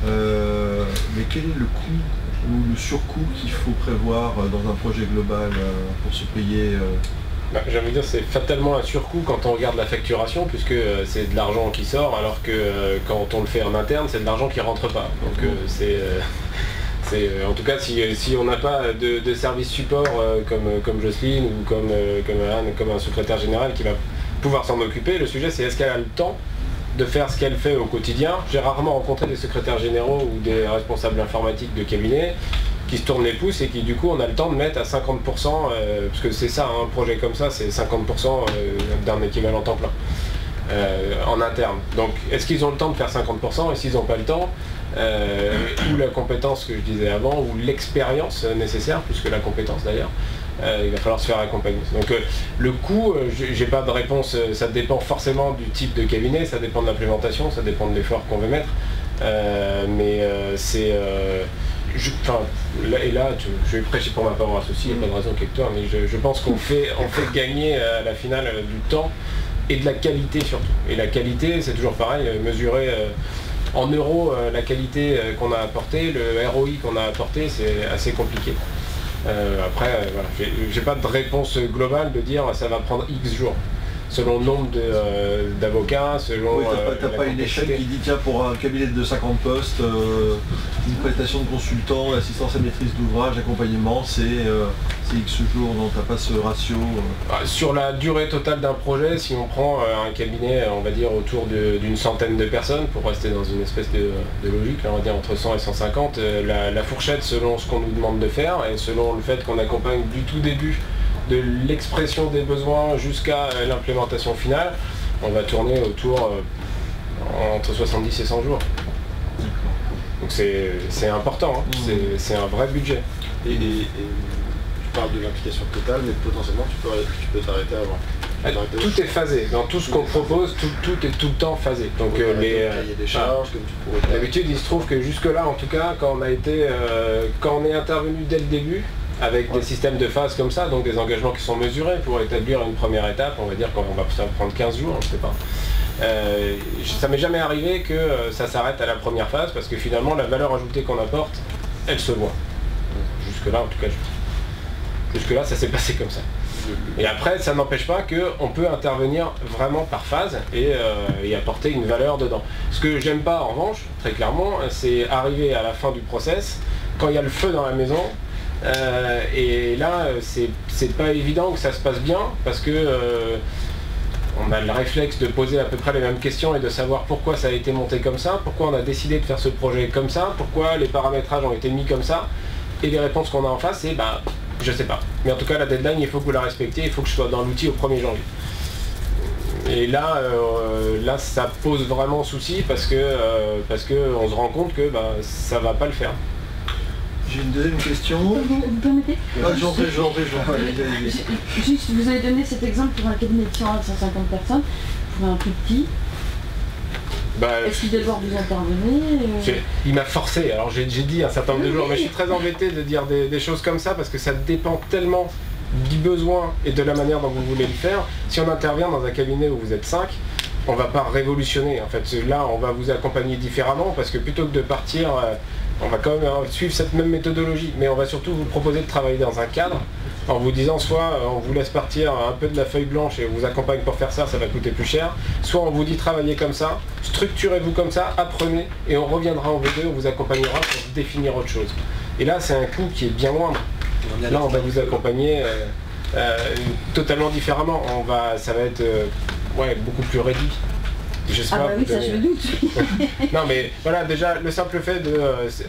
B: Mais quel est le coût ou le surcoût qu'il faut prévoir dans un projet global pour se payer
I: J'ai envie de dire c'est fatalement un surcoût quand on regarde la facturation, puisque c'est de l'argent qui sort, alors que quand on le fait en interne, c'est de l'argent qui rentre pas. Donc en tout cas, si on n'a pas de service support comme Jocelyne ou comme Anne, comme un secrétaire général qui va pouvoir s'en occuper, le sujet c'est est-ce qu'elle a le temps de faire ce qu'elle fait au quotidien. J'ai rarement rencontré des secrétaires généraux ou des responsables informatiques de cabinet qui se tournent les pouces et qui du coup on a le temps de mettre à 50%, parce que c'est ça, un projet comme ça c'est 50% d'un équivalent temps plein en interne. Donc est-ce qu'ils ont le temps de faire 50%, et s'ils n'ont pas le temps, ou la compétence que je disais avant, ou l'expérience nécessaire, plus que la compétence d'ailleurs, il va falloir se faire accompagner. Donc le coût, j'ai pas de réponse, ça dépend forcément du type de cabinet, ça dépend de l'implémentation, ça dépend de l'effort qu'on veut mettre, je vais prêcher pour ma paroisse aussi, il n'y a pas de raison qu'avec toi, mais je pense qu'on fait gagner à la finale du temps et de la qualité surtout. Et la qualité, c'est toujours pareil, mesurer en euros la qualité qu'on a apportée, le ROI qu'on a apporté, c'est assez compliqué. Après, voilà, j'ai pas de réponse globale de dire ça va prendre X jours. Selon le nombre d'avocats, selon...
B: Oui, t'as pas une échelle qui dit tiens, pour un cabinet de 50 postes, une prestation de consultant, assistance à maîtrise d'ouvrage, accompagnement, c'est X jours, donc t'as pas ce ratio.
I: Sur la durée totale d'un projet, si on prend un cabinet, on va dire autour d'une centaine de personnes, pour rester dans une espèce de logique, là, on va dire entre 100 et 150, la fourchette selon ce qu'on nous demande de faire, et selon le fait qu'on accompagne du tout début de l'expression des besoins jusqu'à l'implémentation finale, on va tourner autour entre 70 et 100 jours. Donc c'est important, hein. C'est un vrai budget.
A: Et tu parles de l'implication totale, mais potentiellement tu peux t'arrêter avant.
I: Tout est phasé, dans tout ce qu'on propose, tout est tout le temps phasé. Donc
A: des charges, comme tu pourrais...
I: D'habitude il se trouve que jusque là en tout cas, quand on est intervenu dès le début, avec des systèmes de phase comme ça, donc des engagements qui sont mesurés pour établir une première étape, on va dire qu'on va prendre 15 jours, je sais pas. Ça m'est jamais arrivé que ça s'arrête à la première phase, parce que finalement la valeur ajoutée qu'on apporte, elle se voit. Jusque là en tout cas, jusque là ça s'est passé comme ça. Et après ça n'empêche pas qu'on peut intervenir vraiment par phase et apporter une valeur dedans. Ce que j'aime pas en revanche, très clairement, c'est arriver à la fin du process, quand il y a le feu dans la maison, et là c'est pas évident que ça se passe bien, parce que on a le réflexe de poser à peu près les mêmes questions et de savoir pourquoi ça a été monté comme ça, pourquoi on a décidé de faire ce projet comme ça, pourquoi les paramétrages ont été mis comme ça, et les réponses qu'on a en face c'est je sais pas. Mais en tout cas la deadline il faut que vous la respectiez, il faut que je sois dans l'outil au 1er janvier. Et là ça pose vraiment souci, parce que on se rend compte que ça va pas le faire.
B: J'ai une deuxième question.
H: Vous permettez?
B: J'en prie.
H: Juste, vous avez donné cet exemple pour un cabinet de 100 à 150 personnes, pour un plus petit. Est-ce qu'il d'abord vous intervenez
I: Il m'a forcé, alors j'ai dit un certain nombre de jours, mais je suis très embêté de dire des choses comme ça, parce que ça dépend tellement du besoin et de la manière dont vous voulez le faire. Si on intervient dans un cabinet où vous êtes 5, on va pas révolutionner. En fait, là, on va vous accompagner différemment, parce que plutôt que de partir... on va quand même suivre cette même méthodologie, mais on va surtout vous proposer de travailler dans un cadre, en vous disant soit on vous laisse partir un peu de la feuille blanche et on vous accompagne pour faire ça, ça va coûter plus cher, soit on vous dit travaillez comme ça, structurez-vous comme ça, apprenez, et on reviendra en V2, on vous accompagnera pour définir autre chose. Et là c'est un coût qui est bien moindre. Là on va vous accompagner totalement différemment, ça va être beaucoup plus réduit.
H: Oui, ça je me doute.
I: Non mais voilà, déjà le simple fait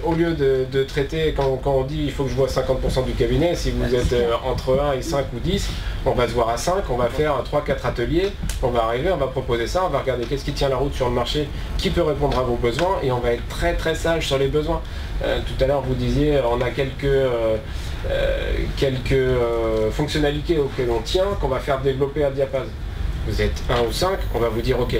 I: au lieu de traiter, quand on dit il faut que je vois 50% du cabinet, si vous êtes entre 1 et 5 ou 10, on va se voir à 5, on va faire 3-4 ateliers, on va arriver, on va proposer ça, on va regarder qu'est-ce qui tient la route sur le marché, qui peut répondre à vos besoins, et on va être très très sage sur les besoins. Tout à l'heure vous disiez on a quelques fonctionnalités auxquelles on tient, qu'on va faire développer à Diapaz. Vous êtes 1 ou 5, on va vous dire ok,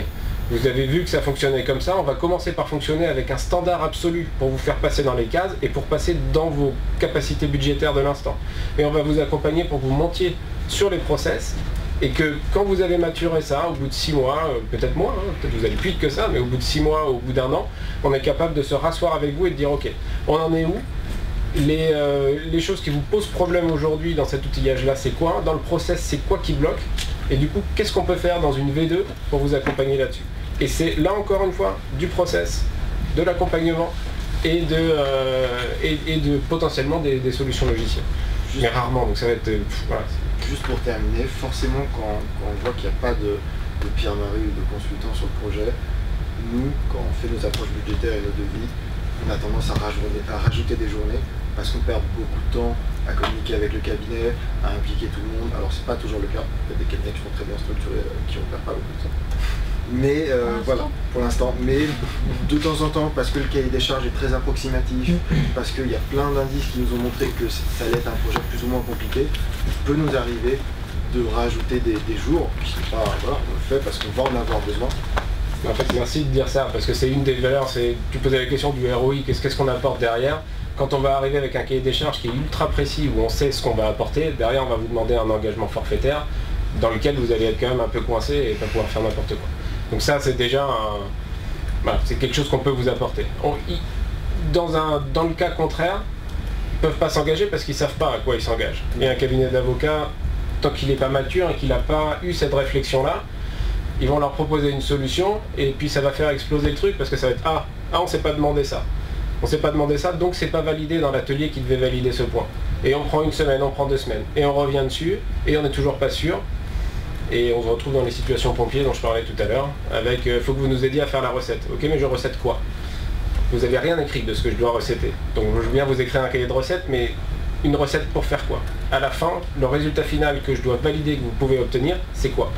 I: Vous avez vu que ça fonctionnait comme ça, on va commencer par fonctionner avec un standard absolu pour vous faire passer dans les cases et pour passer dans vos capacités budgétaires de l'instant. Et on va vous accompagner pour que vous montiez sur les process et que quand vous avez maturé ça, au bout de 6 mois, peut-être moins, hein, peut-être vous allez plus vite que ça, mais au bout de 6 mois, au bout d'1 an, on est capable de se rasseoir avec vous et de dire ok, on en est où ? Les choses qui vous posent problème aujourd'hui dans cet outillage-là, c'est quoi? Dans le process, c'est quoi qui bloque? Et du coup, qu'est-ce qu'on peut faire dans une V2 pour vous accompagner là-dessus? Et c'est là encore une fois du process, de l'accompagnement et de potentiellement des solutions logicielles. Mais rarement, donc ça va être... voilà.
A: Juste pour terminer, forcément quand on voit qu'il n'y a pas de Pierre-Marie ou de consultant sur le projet, nous, quand on fait nos approches budgétaires et nos devis, on a tendance à rajouter des journées parce qu'on perd beaucoup de temps à communiquer avec le cabinet, à impliquer tout le monde. Alors c'est pas toujours le cas, il y a des cabinets qui sont très bien structurés, qui ne perdent pas beaucoup de temps. Mais voilà, pour l'instant. Mais de temps en temps, parce que le cahier des charges est très approximatif, parce qu'il y a plein d'indices qui nous ont montré que ça allait être un projet plus ou moins compliqué, il peut nous arriver de rajouter des jours, puis c'est pas, voilà, on le fait parce qu'on va en avoir besoin.
I: En fait, merci de dire ça, parce que c'est une des valeurs, tu posais la question du ROI, qu'est-ce qu'on apporte derrière. Quand on va arriver avec un cahier des charges qui est ultra précis, où on sait ce qu'on va apporter, derrière on va vous demander un engagement forfaitaire, dans lequel vous allez être quand même un peu coincé et pas pouvoir faire n'importe quoi. Donc ça c'est déjà voilà, c'est quelque chose qu'on peut vous apporter. Dans le cas contraire, ils ne peuvent pas s'engager parce qu'ils ne savent pas à quoi ils s'engagent. Et un cabinet d'avocats, tant qu'il n'est pas mature et qu'il n'a pas eu cette réflexion-là, ils vont leur proposer une solution et puis ça va faire exploser le truc parce que ça va être on ne s'est pas demandé ça. On ne s'est pas demandé ça, donc c'est pas validé dans l'atelier qui devait valider ce point. Et on prend 1 semaine, on prend 2 semaines, et on revient dessus, et on n'est toujours pas sûr. Et on se retrouve dans les situations pompiers dont je parlais tout à l'heure, avec faut que vous nous aidiez à faire la recette. Ok, mais je recette quoi? Vous n'avez rien écrit de ce que je dois recetter. Donc je veux bien vous écrire un cahier de recettes, mais une recette pour faire quoi? À la fin, le résultat final que je dois valider, que vous pouvez obtenir, c'est quoi?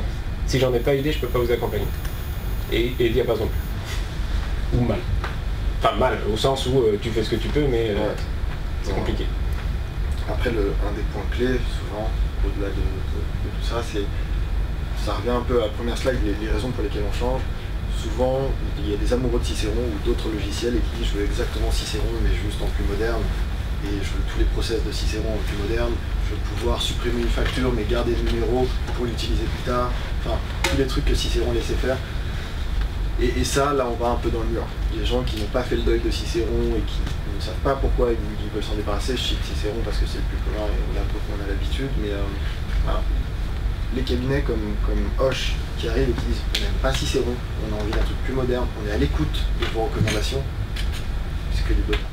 I: Si j'en ai pas idée, je peux pas vous accompagner. Et diapason plus. Ou mal. Enfin mal, au sens où tu fais ce que tu peux, mais c'est compliqué.
A: Après, un des points clés, souvent, au-delà de tout ça, ça revient un peu à la première slide, les raisons pour lesquelles on change. Souvent, il y a des amoureux de Cicéron ou d'autres logiciels et qui disent je veux exactement Cicéron, mais juste en plus moderne. Et je veux tous les process de Cicéron en plus moderne. Je veux pouvoir supprimer une facture, mais garder le numéro pour l'utiliser plus tard. Enfin, tous les trucs que Cicéron laissait faire. Et ça, là, on va un peu dans le mur. Les gens qui n'ont pas fait le deuil de Cicéron et qui ne savent pas pourquoi ils veulent s'en débarrasser, je cite Cicéron parce que c'est le plus commun et on a l'habitude, mais voilà. Les cabinets comme Hoche qui arrivent et qui disent on n'aime pas Cicéron, on a envie d'un truc plus moderne, on est à l'écoute de vos recommandations, c'est que les bonnes.